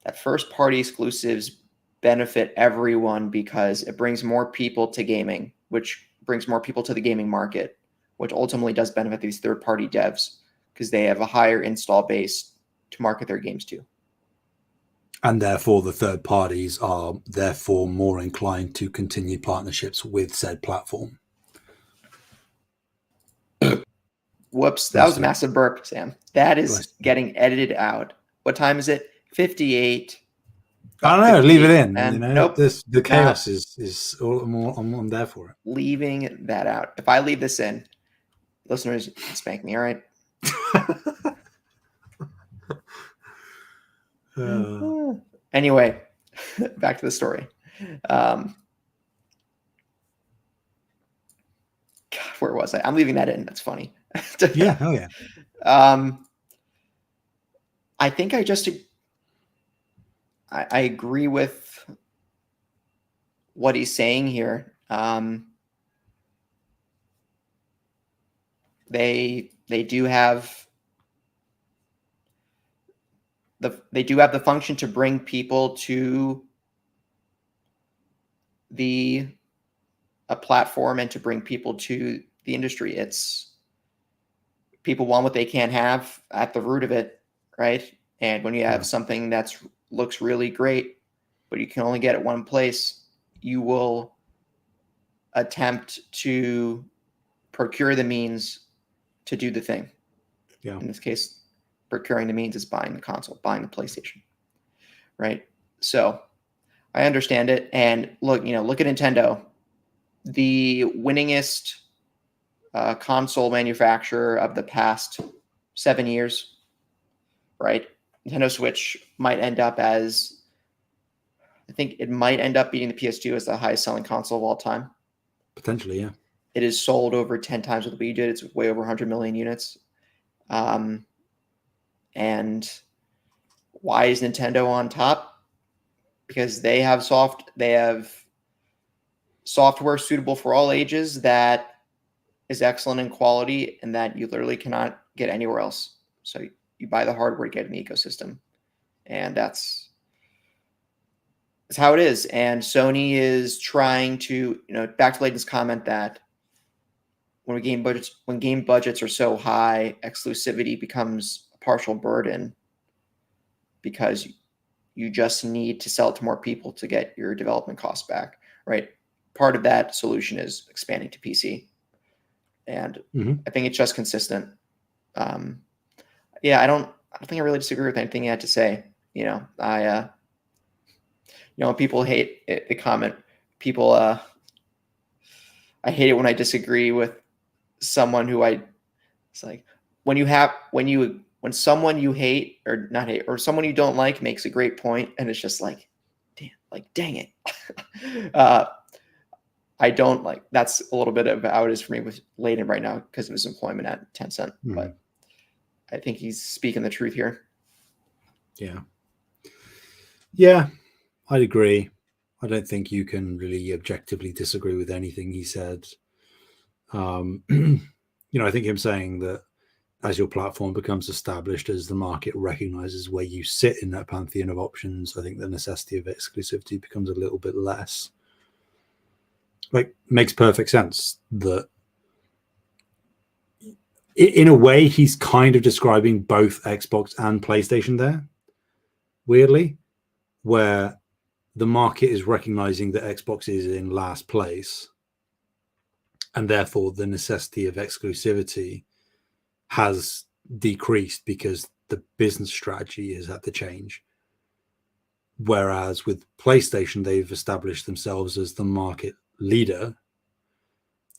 [SPEAKER 1] that first party exclusives benefit everyone because it brings more people to gaming, which brings more people to the gaming market, which ultimately does benefit these third party devs because they have a higher install base to market their games to.
[SPEAKER 2] And therefore, the third parties are therefore more inclined to continue partnerships with said platform.
[SPEAKER 1] Whoops, that was a massive burp, Sam. That is getting edited out. What time is it? 58.
[SPEAKER 2] I don't know. Leave it in.
[SPEAKER 1] And
[SPEAKER 2] you know,
[SPEAKER 1] nope,
[SPEAKER 2] the chaos is all. I'm there for it.
[SPEAKER 1] Leaving that out. If I leave this in, listeners spank me. All right. Anyway, back to the story. God, where was I? I'm leaving that in. That's funny.
[SPEAKER 2] Yeah. Hell yeah.
[SPEAKER 1] I think I agree with what he's saying here. They do have the function to bring people to a platform and to bring people to the industry. It's people want what they can't have at the root of it, right? And when you have something that looks really great, but you can only get it one place, you will attempt to procure the means to do the thing.
[SPEAKER 2] Yeah.
[SPEAKER 1] In this case, procuring the means is buying the console, buying the PlayStation, right? So I understand it. And look at Nintendo, the winningest console manufacturer of the past 7 years, right? Nintendo Switch might end up as, I think it might end up beating the PS2 as the highest selling console of all time.
[SPEAKER 2] Potentially, yeah.
[SPEAKER 1] it is sold over 10 times what the Wii did. It's way over 100 million units. And why is Nintendo on top? Because they have software suitable for all ages that is excellent in quality and that you literally cannot get anywhere else. So you buy the hardware to get an ecosystem, and that's how it is. And Sony is trying to, back to Layden's comment that when game budgets are so high, exclusivity becomes a partial burden because you just need to sell it to more people to get your development costs back, right? Part of that solution is expanding to PC, and I think it's just consistent. I don't think I really disagree with anything you had to say. When people hate it, the comment, people, I hate it when I disagree with someone who it's like when someone you hate or not hate or someone you don't like makes a great point, and it's just like, dang it. I don't like, that's a little bit of how it is for me with Layden right now because of his employment at Tencent, but I think he's speaking the truth here.
[SPEAKER 2] Yeah, I'd agree. I don't think you can really objectively disagree with anything he said. I think him saying that as your platform becomes established, as the market recognizes where you sit in that pantheon of options, I think the necessity of exclusivity becomes a little bit less. Makes perfect sense that in a way he's kind of describing both Xbox and PlayStation there, weirdly, where the market is recognizing that Xbox is in last place and therefore the necessity of exclusivity has decreased because the business strategy has had to change. Whereas with PlayStation, they've established themselves as the market leader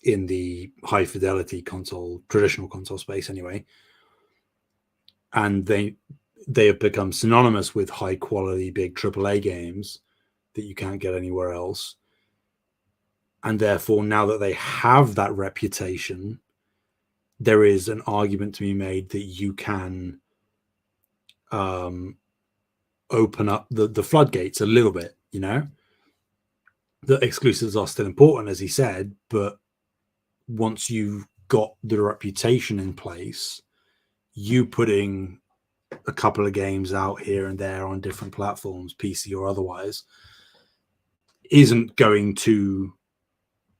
[SPEAKER 2] in the high fidelity traditional console space anyway. And they have become synonymous with high quality, big AAA games that you can't get anywhere else. And therefore, now that they have that reputation, there is an argument to be made that you can open up the floodgates a little bit, The exclusives are still important, as he said, but once you've got the reputation in place, you putting a couple of games out here and there on different platforms, PC or otherwise, isn't going to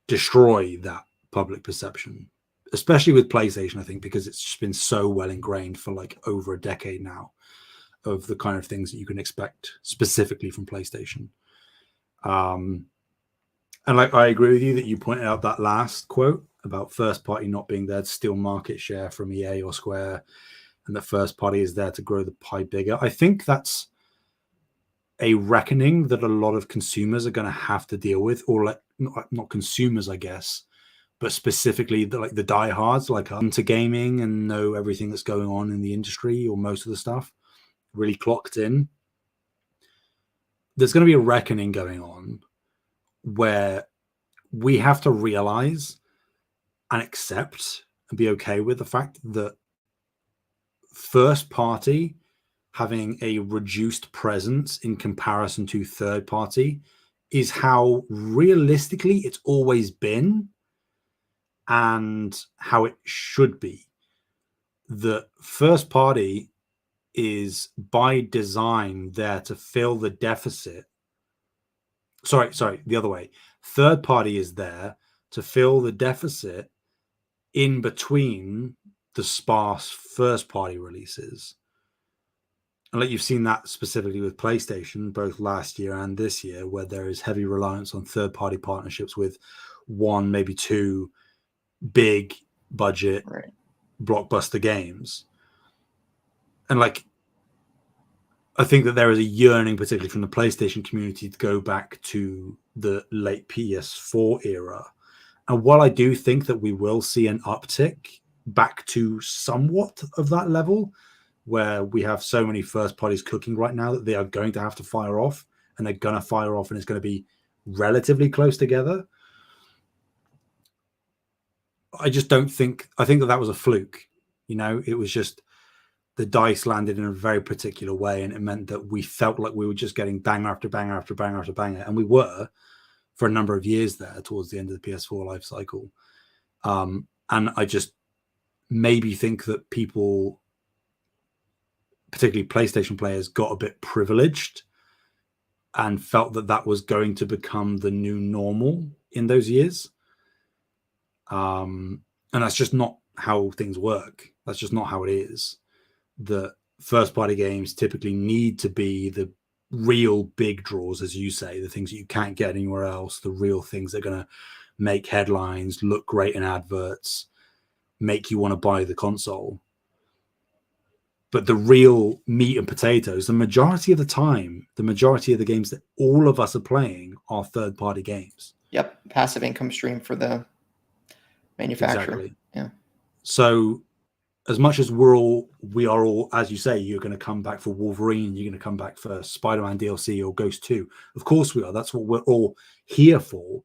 [SPEAKER 2] destroy that public perception, especially with PlayStation, I think, because it's just been so well ingrained for over a decade now of the kind of things that you can expect specifically from PlayStation. And I agree with you that you pointed out that last quote about first party not being there to steal market share from EA or Square, and the first party is there to grow the pie bigger. I think that's a reckoning that a lot of consumers are going to have to deal with, or not consumers, I guess, but specifically the diehards, into gaming and know everything that's going on in the industry or most of the stuff, really clocked in. There's going to be a reckoning going on where we have to realize and accept and be okay with the fact that first party having a reduced presence in comparison to third party is how realistically it's always been and how it should be. The first party is by design there to fill the deficit. Sorry, the other way. Third party is there to fill the deficit in between the sparse first party releases. And you've seen that specifically with PlayStation, both last year and this year, where there is heavy reliance on third party partnerships with one, maybe two big budget blockbuster games. And I think that there is a yearning, particularly from the PlayStation community, to go back to the late PS4 era. And while I do think that we will see an uptick back to somewhat of that level, where we have so many first parties cooking right now that they are going to have to fire off, and they're going to fire off, and it's going to be relatively close together. I just don't think. I think that was a fluke. It was just the dice landed in a very particular way, and it meant that we felt like we were just getting banger after banger after banger after banger, and we were for a number of years there towards the end of the PS4 life cycle. And I just maybe think that people, particularly PlayStation players, got a bit privileged and felt that that was going to become the new normal in those years. And that's just not how things work. That's just not how it is. The first party games typically need to be the real big draws, as you say, the things that you can't get anywhere else, the real things that are going to make headlines, look great in adverts, make you want to buy the console. But the real meat and potatoes, the majority of the time, the majority of the games that all of us are playing are third-party games.
[SPEAKER 1] Yep, passive income stream for the manufacturer.
[SPEAKER 2] Exactly.
[SPEAKER 1] Yeah.
[SPEAKER 2] So as much as we are all, as you say, you're going to come back for Wolverine, you're going to come back for Spider-Man DLC or Ghost 2. Of course we are. That's what we're all here for.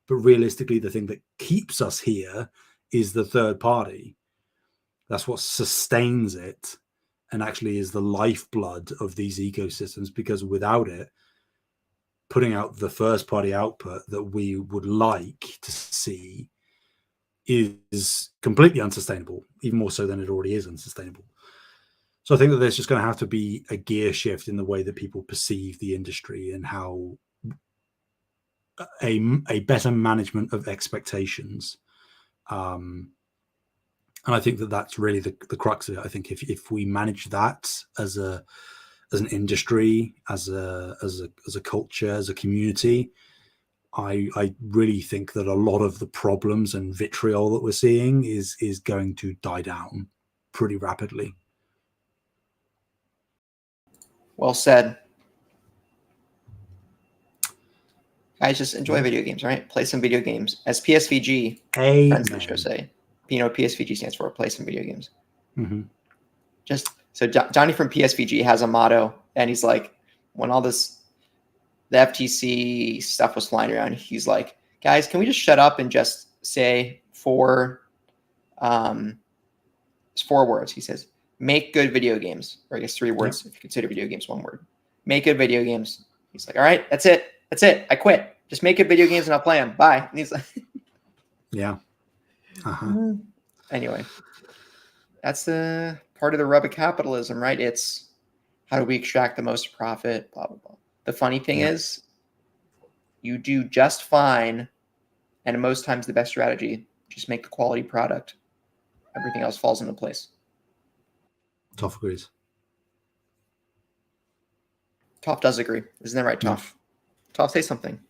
[SPEAKER 2] But realistically, the thing that keeps us here is the third party. That's what sustains it and actually is the lifeblood of these ecosystems, because without it, putting out the first party output that we would like to see is completely unsustainable, even more so than it already is unsustainable. So I think that there's just going to have to be a gear shift in the way that people perceive the industry and how a better management of expectations. And I think that that's really the crux of it. I think if we manage that as an industry, as a culture, as a community, I really think that a lot of the problems and vitriol that we're seeing is going to die down pretty rapidly.
[SPEAKER 1] Well said. Guys, just enjoy video games, right? Play some video games. As PSVG, friends of the show say, PSVG stands for play some video games.
[SPEAKER 2] Mm-hmm.
[SPEAKER 1] Just so Johnny from PSVG has a motto, and he's like, when all the FTC stuff was flying around, he's like, guys, can we just shut up and just say four words? He says, make good video games, or I guess 3 words if you consider video games 1 word. Make good video games. He's like, all right, that's it. I quit. Just make good video games and I'll play them. Bye. And he's like,
[SPEAKER 2] yeah. Uh-huh.
[SPEAKER 1] Anyway, that's the part of the rub of capitalism, right? It's how do we extract the most profit, blah, blah, blah. The funny thing is, you do just fine, and most times the best strategy, just make the quality product. Everything else falls into place.
[SPEAKER 2] Toph agrees.
[SPEAKER 1] Toph does agree. Isn't that right, Toph? Yeah. Toph, say something.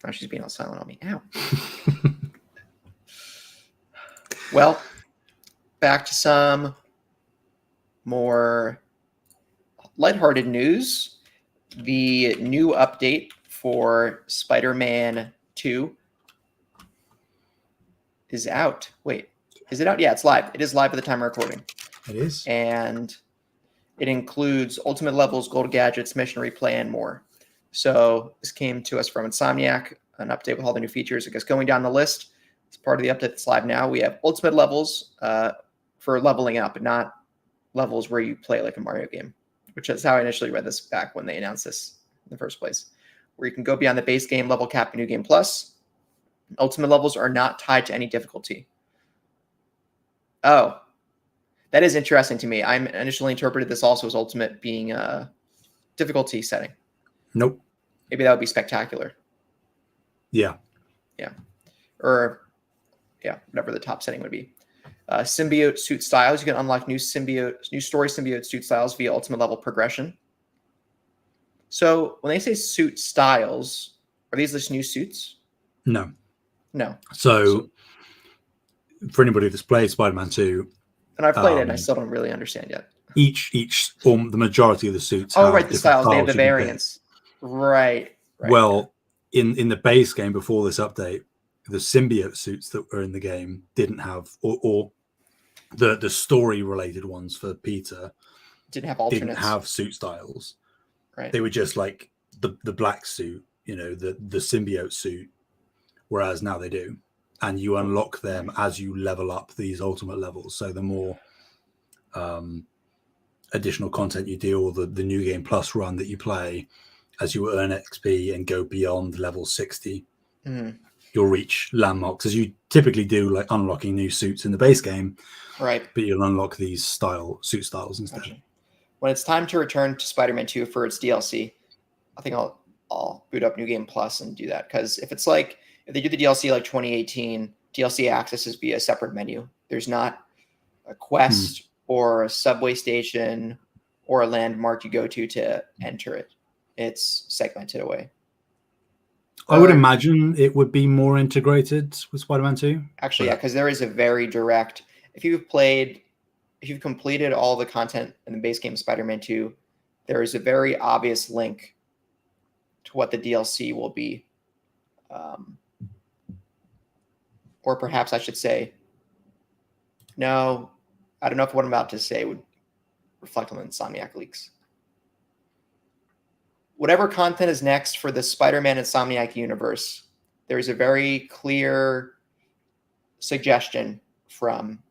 [SPEAKER 1] Oh, she's being all silent on me. Ow. Well, back to some more lighthearted news. The new update for Spider-Man 2 is out. Wait, is it out? Yeah, it's live. It is live at the time of recording.
[SPEAKER 2] It is.
[SPEAKER 1] And it includes ultimate levels, gold gadgets, mission replay, and more. So this came to us from Insomniac, an update with all the new features. I guess going down the list, it's part of the update that's live now. We have ultimate levels for leveling up, not levels where you play like a Mario game, which is how I initially read this back when they announced this in the first place, where you can go beyond the base game, level cap, and new game plus. Ultimate levels are not tied to any difficulty. Oh, that is interesting to me. I initially interpreted this also as ultimate being a difficulty setting.
[SPEAKER 2] Nope.
[SPEAKER 1] Maybe that would be spectacular.
[SPEAKER 2] Yeah.
[SPEAKER 1] Yeah. Or, yeah, whatever the top setting would be. Symbiote suit styles. You can unlock new story symbiote suit styles via ultimate level progression. So when they say suit styles, are these just new suits?
[SPEAKER 2] No.
[SPEAKER 1] No.
[SPEAKER 2] So for anybody that's played Spider-Man 2,
[SPEAKER 1] and I've played it, and I still don't really understand yet.
[SPEAKER 2] The majority of the suits.
[SPEAKER 1] Oh, right, the styles. They have the variants. Right.
[SPEAKER 2] Well, in the base game before this update, the symbiote suits that were in the game didn't have, or the story related ones for Peter
[SPEAKER 1] didn't have alternates.
[SPEAKER 2] Didn't have suit styles.
[SPEAKER 1] Right.
[SPEAKER 2] They were just like the black suit, the symbiote suit. Whereas now they do, and you unlock them as you level up these ultimate levels. So the more additional content you do, or the New Game Plus run that you play, as you earn XP and go beyond level 60, you'll reach landmarks, as you typically do, like unlocking new suits in the base game.
[SPEAKER 1] Right.
[SPEAKER 2] But you'll unlock these suit styles instead.
[SPEAKER 1] Gotcha. When it's time to return to Spider-Man 2 for its DLC, I think I'll boot up New Game Plus and do that. Because if they do the DLC like 2018, DLC access is via a separate menu. There's not a quest or a subway station or a landmark you go to enter it. It's segmented away.
[SPEAKER 2] I would imagine it would be more integrated with Spider-Man 2.
[SPEAKER 1] Actually, yeah, because there is a very direct... If you've completed all the content in the base game Spider-Man 2, there is a very obvious link to what the DLC will be. Or perhaps I should say, no, I don't know if what I'm about to say would reflect on the Insomniac leaks. Whatever content is next for the Spider-Man Insomniac universe, there's a very clear suggestion from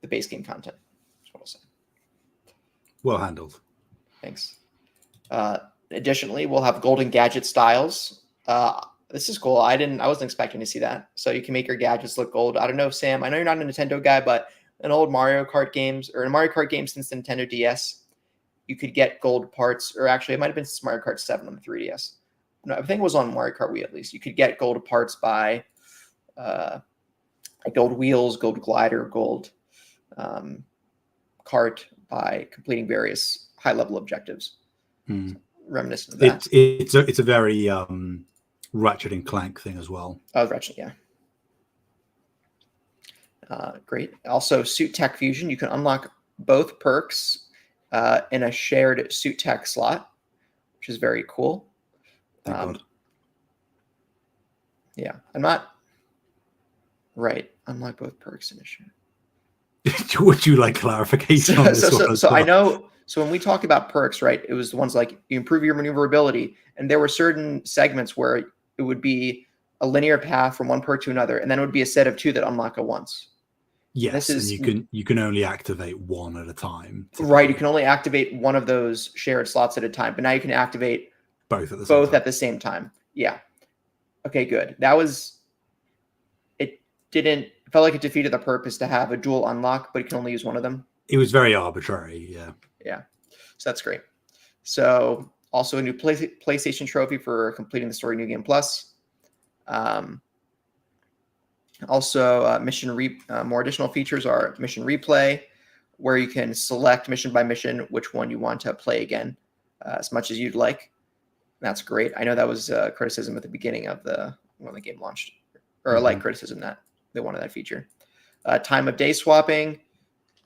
[SPEAKER 1] the base game content. That's what I'll say.
[SPEAKER 2] Well handled.
[SPEAKER 1] Thanks. Additionally, we'll have golden gadget styles. This is cool. I wasn't expecting to see that. So you can make your gadgets look gold. I don't know, Sam. I know you're not a Nintendo guy, but in old Mario Kart games, or in Mario Kart games since Nintendo DS, you could get gold parts. Or actually, it might have been since Mario Kart 7 on the 3DS. No, I think it was on Mario Kart Wii at least. You could get gold parts by gold wheels, gold glider, gold cart by completing various high-level objectives. So, reminiscent of that.
[SPEAKER 2] It's a very Ratchet and Clank thing as well.
[SPEAKER 1] Oh, Ratchet, yeah. Great. Also, Suit Tech Fusion. You can unlock both perks in a shared Suit Tech slot, which is very cool.
[SPEAKER 2] Thank God.
[SPEAKER 1] Yeah, I'm not... Right. Unlock both perks in a shared...
[SPEAKER 2] Would you like clarification on this one?
[SPEAKER 1] So I know... So when we talk about perks, right, it was the ones like you improve your maneuverability, and there were certain segments where it would be a linear path from one perk to another, and then it would be a set of two that unlock at once.
[SPEAKER 2] Yes, and you can only activate one at a time.
[SPEAKER 1] Right, you can only activate one of those shared slots at a time, but now you can activate
[SPEAKER 2] both
[SPEAKER 1] at the same time. Yeah. Okay, good. It felt like it defeated the purpose to have a dual unlock, but you can only use one of them.
[SPEAKER 2] It was very arbitrary, yeah.
[SPEAKER 1] Yeah, so that's great. So also a new PlayStation trophy for completing the story New Game Plus. Also, more additional features are mission replay, where you can select mission by mission which one you want to play again as much as you'd like. That's great. I know that was criticism at the beginning of when the game launched, or a light criticism that they wanted that feature. Time of day swapping.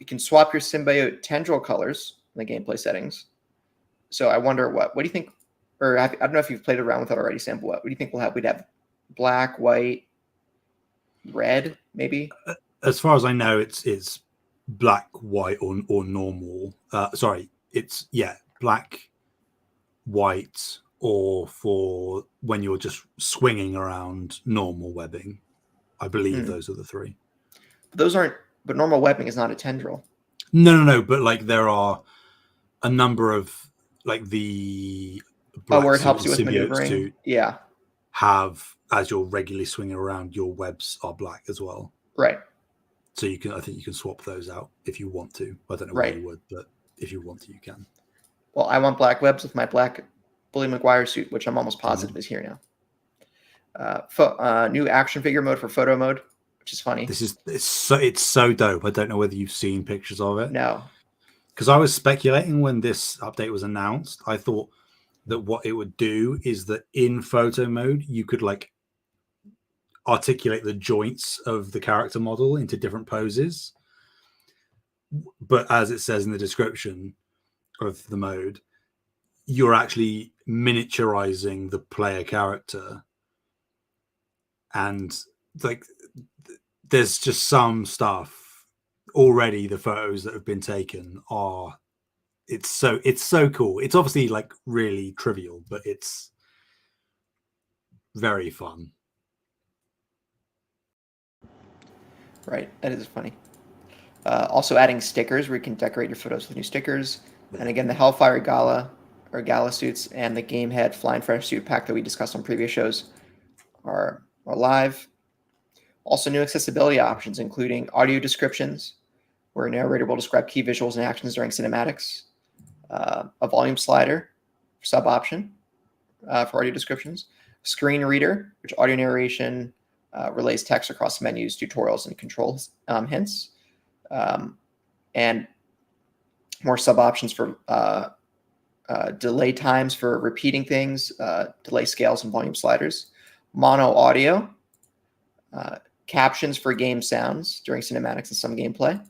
[SPEAKER 1] You can swap your symbiote tendril colors in the gameplay settings. So I wonder what do you think, or I don't know if you've played around with it already, Sam, but what do you think we'll have? We'd have black, white, red, maybe?
[SPEAKER 2] As far as I know, it's black, white, or normal. It's black, white, or for when you're just swinging around normal webbing. I believe those are the three.
[SPEAKER 1] But normal webbing is not a tendril.
[SPEAKER 2] No. But like there are a number of like the
[SPEAKER 1] where it helps you with maneuvering. Yeah.
[SPEAKER 2] Have, as you're regularly swinging around, your webs are black as well.
[SPEAKER 1] Right.
[SPEAKER 2] So I think you can swap those out if you want to. I don't know why you would, but if you want to, you can.
[SPEAKER 1] Well, I want black webs with my black Bully Maguire suit, which I'm almost positive is here now. New action figure mode for photo mode, which is funny.
[SPEAKER 2] It's so dope. I don't know whether you've seen pictures of it.
[SPEAKER 1] No.
[SPEAKER 2] Because I was speculating when this update was announced. I thought that what it would do is that in photo mode, you could like articulate the joints of the character model into different poses. But as it says in the description of the mode, you're actually miniaturizing the player character. And like, there's just some stuff already. The photos that have been taken are, it's so cool. It's obviously like really trivial, but it's very fun.
[SPEAKER 1] Right, that is funny. Also adding stickers where you can decorate your photos with new stickers. And again, the Hellfire Gala or Gala suits and the Game Head Flying Fresh suit pack that we discussed on previous shows are live. Also, new accessibility options, including audio descriptions, where a narrator will describe key visuals and actions during cinematics. A volume slider, sub option for audio descriptions. Screen reader, which audio narration relays text across menus, tutorials, and control hints. And more sub options for delay times for repeating things, delay scales and volume sliders. Mono audio, captions for game sounds during cinematics and some gameplay.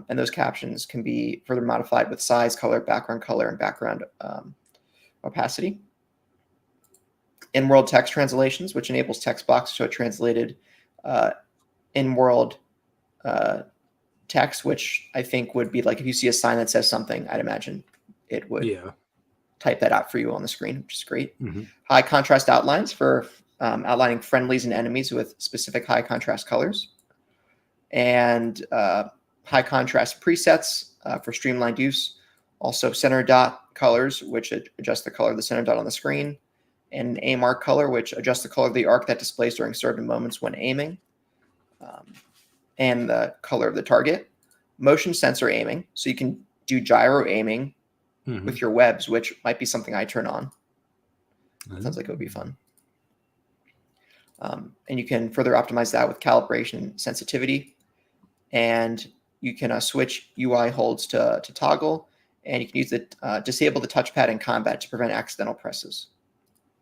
[SPEAKER 1] And those captions can be further modified with size, color, and background opacity. In-world text translations, which enables text box to show translated in-world text, which I think would be like if you see a sign that says something, I'd imagine it would type that out for you on the screen, which is great.
[SPEAKER 2] Mm-hmm.
[SPEAKER 1] High contrast outlines for outlining friendlies and enemies with specific high contrast colors. And high contrast presets for streamlined use. Also center dot colors, which adjust the color of the center dot on the screen. And an aim arc color, which adjusts the color of the arc that displays during certain moments when aiming. And the color of the target. Motion sensor aiming, so you can do gyro aiming with your webs, which might be something I turn on. Sounds like it would be fun. And you can further optimize that with calibration and sensitivity. And you can switch UI holds to toggle, and you can use the disable the touchpad in combat to prevent accidental presses.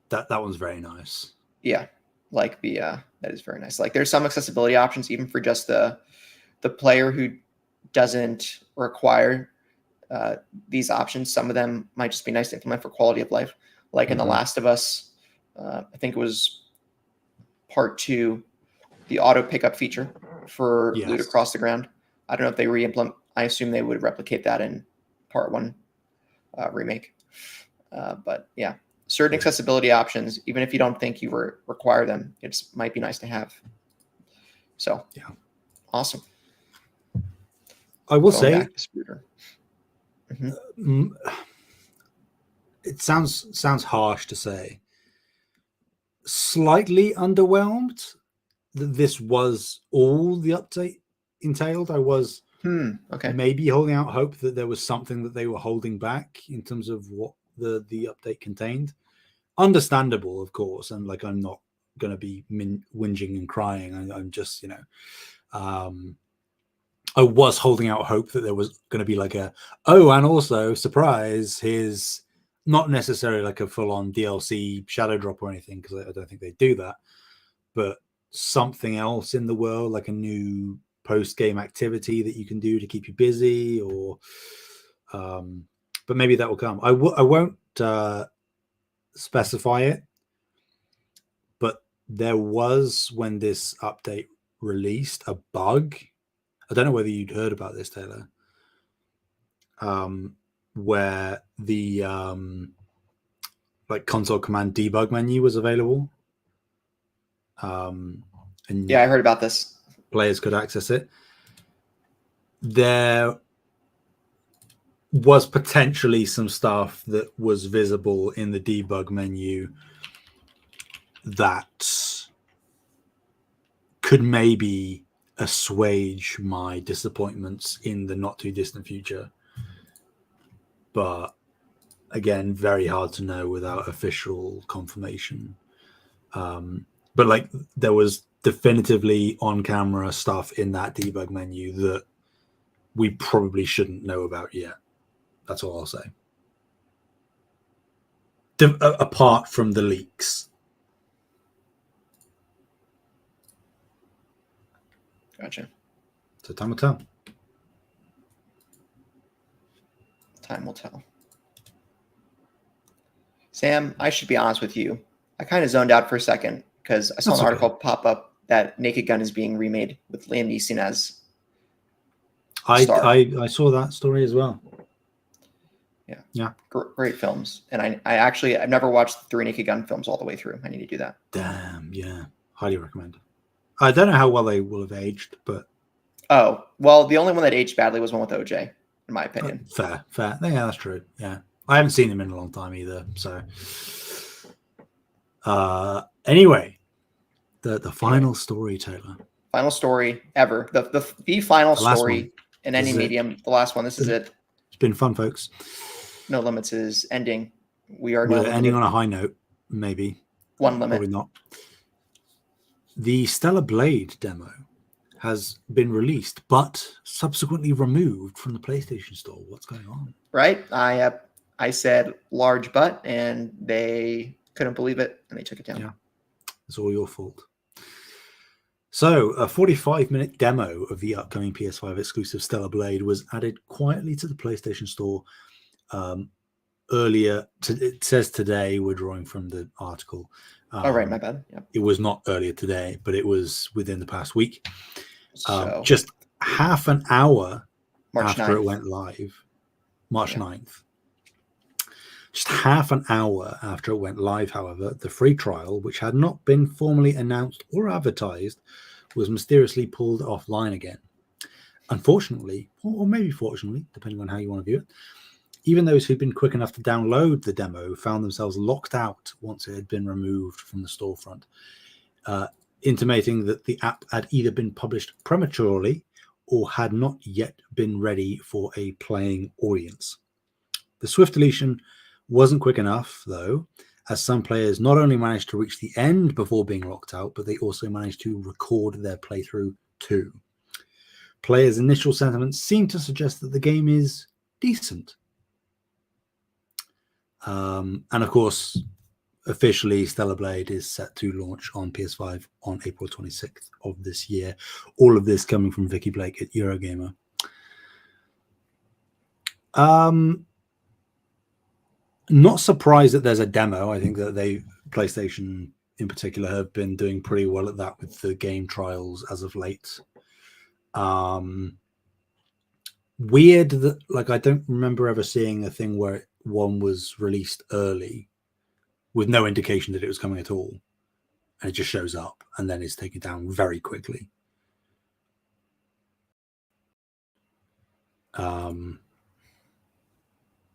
[SPEAKER 2] That one's very nice.
[SPEAKER 1] Yeah, like that is very nice. Like there's some accessibility options even for just the player who doesn't require these options. Some of them might just be nice to implement for quality of life. Like in The Last of Us, I think it was part 2, the auto pickup feature for loot across the ground. I don't know if they re-implement. I assume they would replicate that in part 1 remake. But yeah, certain accessibility options, even if you don't think you require them, it might be nice to have. So yeah, awesome.
[SPEAKER 2] I will say, it sounds harsh to say. Slightly underwhelmed that this was all the update entailed. I was maybe holding out hope that there was something that they were holding back in terms of what the update contained. Understandable, of course, and like I'm not going to be whinging and crying. I'm just, I was holding out hope that there was going to be like and also surprise, here's not necessarily like a full-on DLC shadow drop or anything, because I don't think they do that, but something else in the world, like a new post-game activity that you can do to keep you busy, or but maybe that will come. I won't specify it, but there was, when this update released, a bug. I don't know whether you'd heard about this, Taylor, where the like console command debug menu was available. And
[SPEAKER 1] yeah, I heard about this.
[SPEAKER 2] Players could access it. There was potentially some stuff that was visible in the debug menu that could maybe assuage my disappointments in the not too distant future, but again, very hard to know without official confirmation. But like there was definitively on camera stuff in that debug menu that we probably shouldn't know about yet. That's all I'll say. Apart from the leaks.
[SPEAKER 1] Gotcha.
[SPEAKER 2] So time will tell.
[SPEAKER 1] Time will tell. Sam, I should be honest with you. I kind of zoned out for a second because I saw an article pop up that Naked Gun is being remade with Liam Neeson as star.
[SPEAKER 2] I saw that story as well. Yeah.
[SPEAKER 1] Great films. And I've never watched the 3 Naked Gun films all the way through. I need to do that.
[SPEAKER 2] Damn, yeah. Highly recommend. I don't know how well they will have aged, but
[SPEAKER 1] Oh, well, the only one that aged badly was one with OJ, in my opinion.
[SPEAKER 2] fair. Yeah, that's true. Yeah, I haven't seen him in a long time either. So, anyway, the final story, Taylor.
[SPEAKER 1] Final story ever. The final
[SPEAKER 2] The last
[SPEAKER 1] story
[SPEAKER 2] one.
[SPEAKER 1] in
[SPEAKER 2] This
[SPEAKER 1] any
[SPEAKER 2] is it.
[SPEAKER 1] medium. The last one. This is it.
[SPEAKER 2] It's been fun, folks.
[SPEAKER 1] No Limits is ending. We're
[SPEAKER 2] ending on a high note, maybe.
[SPEAKER 1] One limit.
[SPEAKER 2] Probably not. The Stellar Blade demo has been released, but subsequently removed from the PlayStation Store. What's going on?
[SPEAKER 1] Right? I said large butt, and they couldn't believe it, and they took it down.
[SPEAKER 2] Yeah, it's all your fault. So, a 45-minute demo of the upcoming PS5 exclusive Stellar Blade was added quietly to the PlayStation Store earlier. It says today. We're drawing from the article.
[SPEAKER 1] Oh, right, my bad. Yeah.
[SPEAKER 2] It was not earlier today, but it was within the past week.
[SPEAKER 1] So,
[SPEAKER 2] just half an hour
[SPEAKER 1] March
[SPEAKER 2] after
[SPEAKER 1] 9th.
[SPEAKER 2] it went live, March 9th. Just half an hour after it went live, however, the free trial, which had not been formally announced or advertised, was mysteriously pulled offline again. Unfortunately, or maybe fortunately, depending on how you want to view it, even those who'd been quick enough to download the demo found themselves locked out once it had been removed from the storefront, intimating that the app had either been published prematurely or had not yet been ready for a playing audience. The swift deletion wasn't quick enough, though, as some players not only managed to reach the end before being locked out, but they also managed to record their playthrough too. Players' initial sentiments seem to suggest that the game is decent. And of course, officially, Stellar Blade is set to launch on PS5 on April 26th of this year. All of this coming from Vicky Blake at Eurogamer. Not surprised that there's a demo. I think that PlayStation in particular have been doing pretty well at that with the game trials as of late. Weird that, like, I don't remember ever seeing a thing where one was released early with no indication that it was coming at all, and it just shows up and then is taken down very quickly.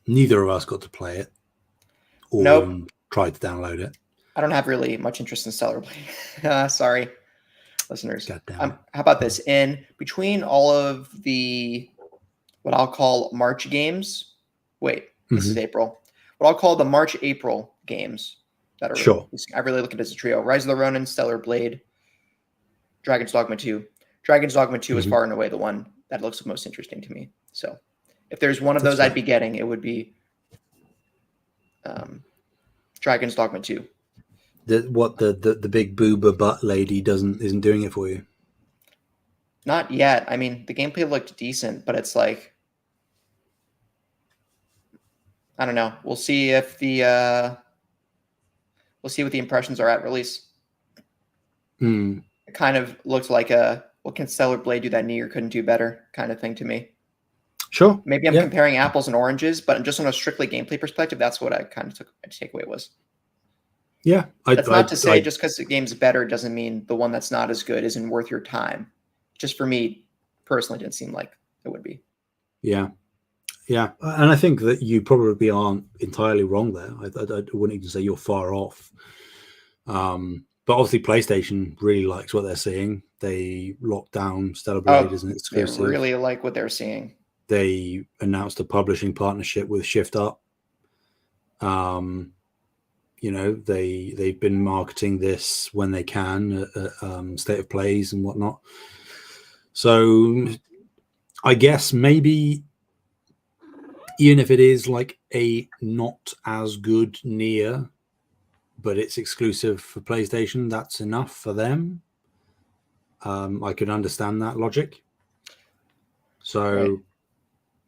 [SPEAKER 2] Neither of us got to play it or tried to download it.
[SPEAKER 1] I don't have really much interest in Stellar Blade. Sorry, listeners.
[SPEAKER 2] How
[SPEAKER 1] about this? In between all of the what I'll call March games, this is April. What I'll call the March-April games that are I really look at it as a trio: Rise of the Ronin, Stellar Blade, Dragon's Dogma 2. Dragon's Dogma 2 is far and away the one that looks most interesting to me. So if there's one of those I'd be getting, it would be Dragon's Dogma 2.
[SPEAKER 2] The big booba butt lady isn't doing it for you?
[SPEAKER 1] Not yet. I mean, the gameplay looked decent, but it's like, I don't know. We'll see if we'll see what the impressions are at release. It kind of looked like what can Stellar Blade do that Nier couldn't do better kind of thing to me.
[SPEAKER 2] Sure.
[SPEAKER 1] Maybe I'm comparing apples and oranges, but just on a strictly gameplay perspective, that's what I kind of took my takeaway was.
[SPEAKER 2] Yeah.
[SPEAKER 1] That's not to say just because the game's better doesn't mean the one that's not as good isn't worth your time. Just for me, personally, didn't seem like it would be.
[SPEAKER 2] Yeah. Yeah. And I think that you probably aren't entirely wrong there. I wouldn't even say you're far off. But obviously PlayStation really likes what they're seeing. They locked down Stellar Blade as an exclusive.
[SPEAKER 1] They really like what they're seeing.
[SPEAKER 2] They announced a publishing partnership with Shift Up. They've been marketing this when they can at State of Plays and whatnot. So I guess maybe even if it is like a not as good Nier, but it's exclusive for PlayStation, that's enough for them. I could understand that logic. So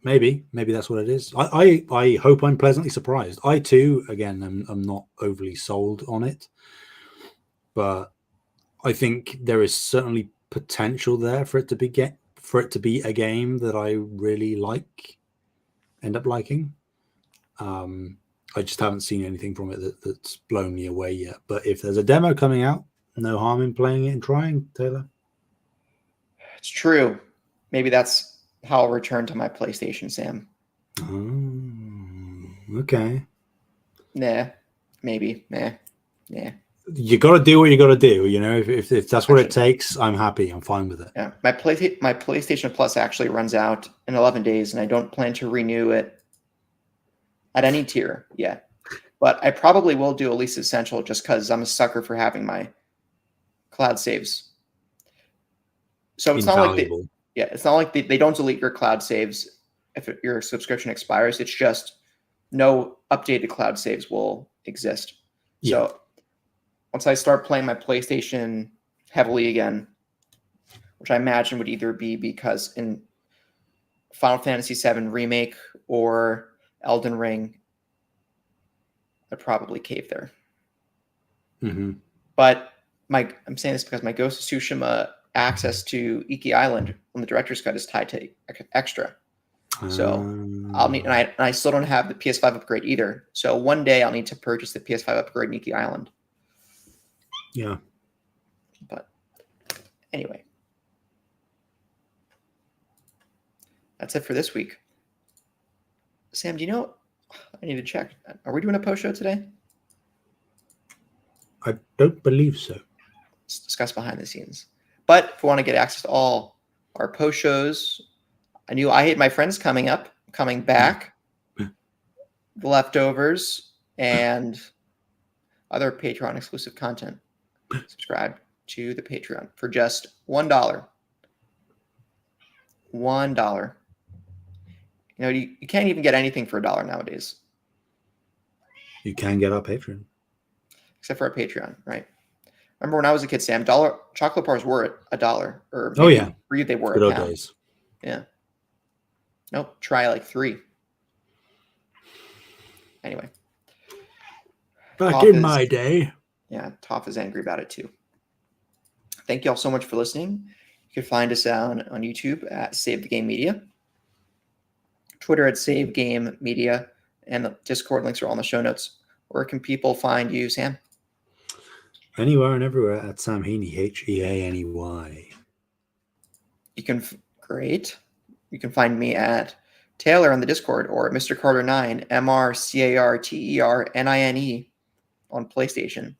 [SPEAKER 2] maybe that's what it is. I hope I'm pleasantly surprised. I too, again, I'm not overly sold on it, but I think there is certainly potential there for it to be a game that I really end up liking. I just haven't seen anything from it that's blown me away yet. But if there's a demo coming out no harm in playing it and trying, Taylor.
[SPEAKER 1] It's true. Maybe that's how I'll return to my PlayStation, Sam.
[SPEAKER 2] Okay.
[SPEAKER 1] Nah, maybe. Nah.
[SPEAKER 2] You got to do what you got to do. You know, if that's what it
[SPEAKER 1] Actually,
[SPEAKER 2] takes, I'm happy. I'm fine with it.
[SPEAKER 1] yeah, my PlayStation Plus actually runs out in 11 days, and I don't plan to renew it at any tier yet. But I probably will do at least Essential just because I'm a sucker for having my cloud saves. So it's not like
[SPEAKER 2] Invaluable.
[SPEAKER 1] it's not like they don't delete your cloud saves if your subscription expires. It's just no updated cloud saves will exist.
[SPEAKER 2] Yeah.
[SPEAKER 1] So once I start playing my PlayStation heavily again, which I imagine would either be because in Final Fantasy VII Remake or Elden Ring, I'd probably cave there.
[SPEAKER 2] Mm-hmm.
[SPEAKER 1] But I'm saying this because my Ghost of Tsushima access to Iki Island on the director's cut is tied to extra. So I'll need, and I still don't have the PS5 upgrade either. So one day I'll need to purchase the PS5 upgrade in Iki Island.
[SPEAKER 2] Yeah.
[SPEAKER 1] But anyway, that's it for this week. Sam, do you know? I need to check. Are we doing a post show today?
[SPEAKER 2] I don't believe so.
[SPEAKER 1] Let's discuss behind the scenes. But if you want to get access to all our post shows, I knew I Hate My Friends coming back, the leftovers, and other Patreon exclusive content. Subscribe to the Patreon for just $1. $1. You know, you can't even get anything for $1 nowadays.
[SPEAKER 2] You can get our Patreon.
[SPEAKER 1] Except for our Patreon, right? Remember when I was a kid, Sam, chocolate bars were $1. Or maybe
[SPEAKER 2] Oh, yeah.
[SPEAKER 1] for you they were
[SPEAKER 2] Good
[SPEAKER 1] a
[SPEAKER 2] old
[SPEAKER 1] pound.
[SPEAKER 2] days.
[SPEAKER 1] Yeah. Nope. Try like 3. Anyway.
[SPEAKER 2] Back in my day.
[SPEAKER 1] Yeah, Toph is angry about it too. Thank you all so much for listening. You can find us on YouTube at Save the Game Media, Twitter at Save Game Media, and the Discord links are all in the show notes. Where can people find you, Sam?
[SPEAKER 2] Anywhere and everywhere at Sam Heaney, Heaney.
[SPEAKER 1] Great. You can find me at Taylor on the Discord or Mr. Carter 9, MrCarterNine on PlayStation.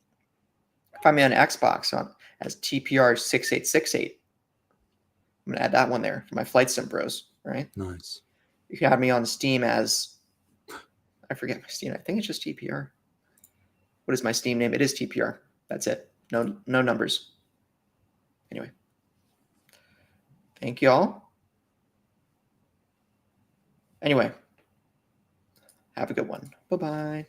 [SPEAKER 1] Find me on Xbox as TPR6868. I'm gonna add that one there for my Flight Sim Bros. Right.
[SPEAKER 2] Nice.
[SPEAKER 1] You can have me on Steam as I forget my Steam. I think it's just TPR. What is my Steam name? It is TPR. That's it. No numbers. Anyway. Thank you all. Anyway. Have a good one. Bye-bye.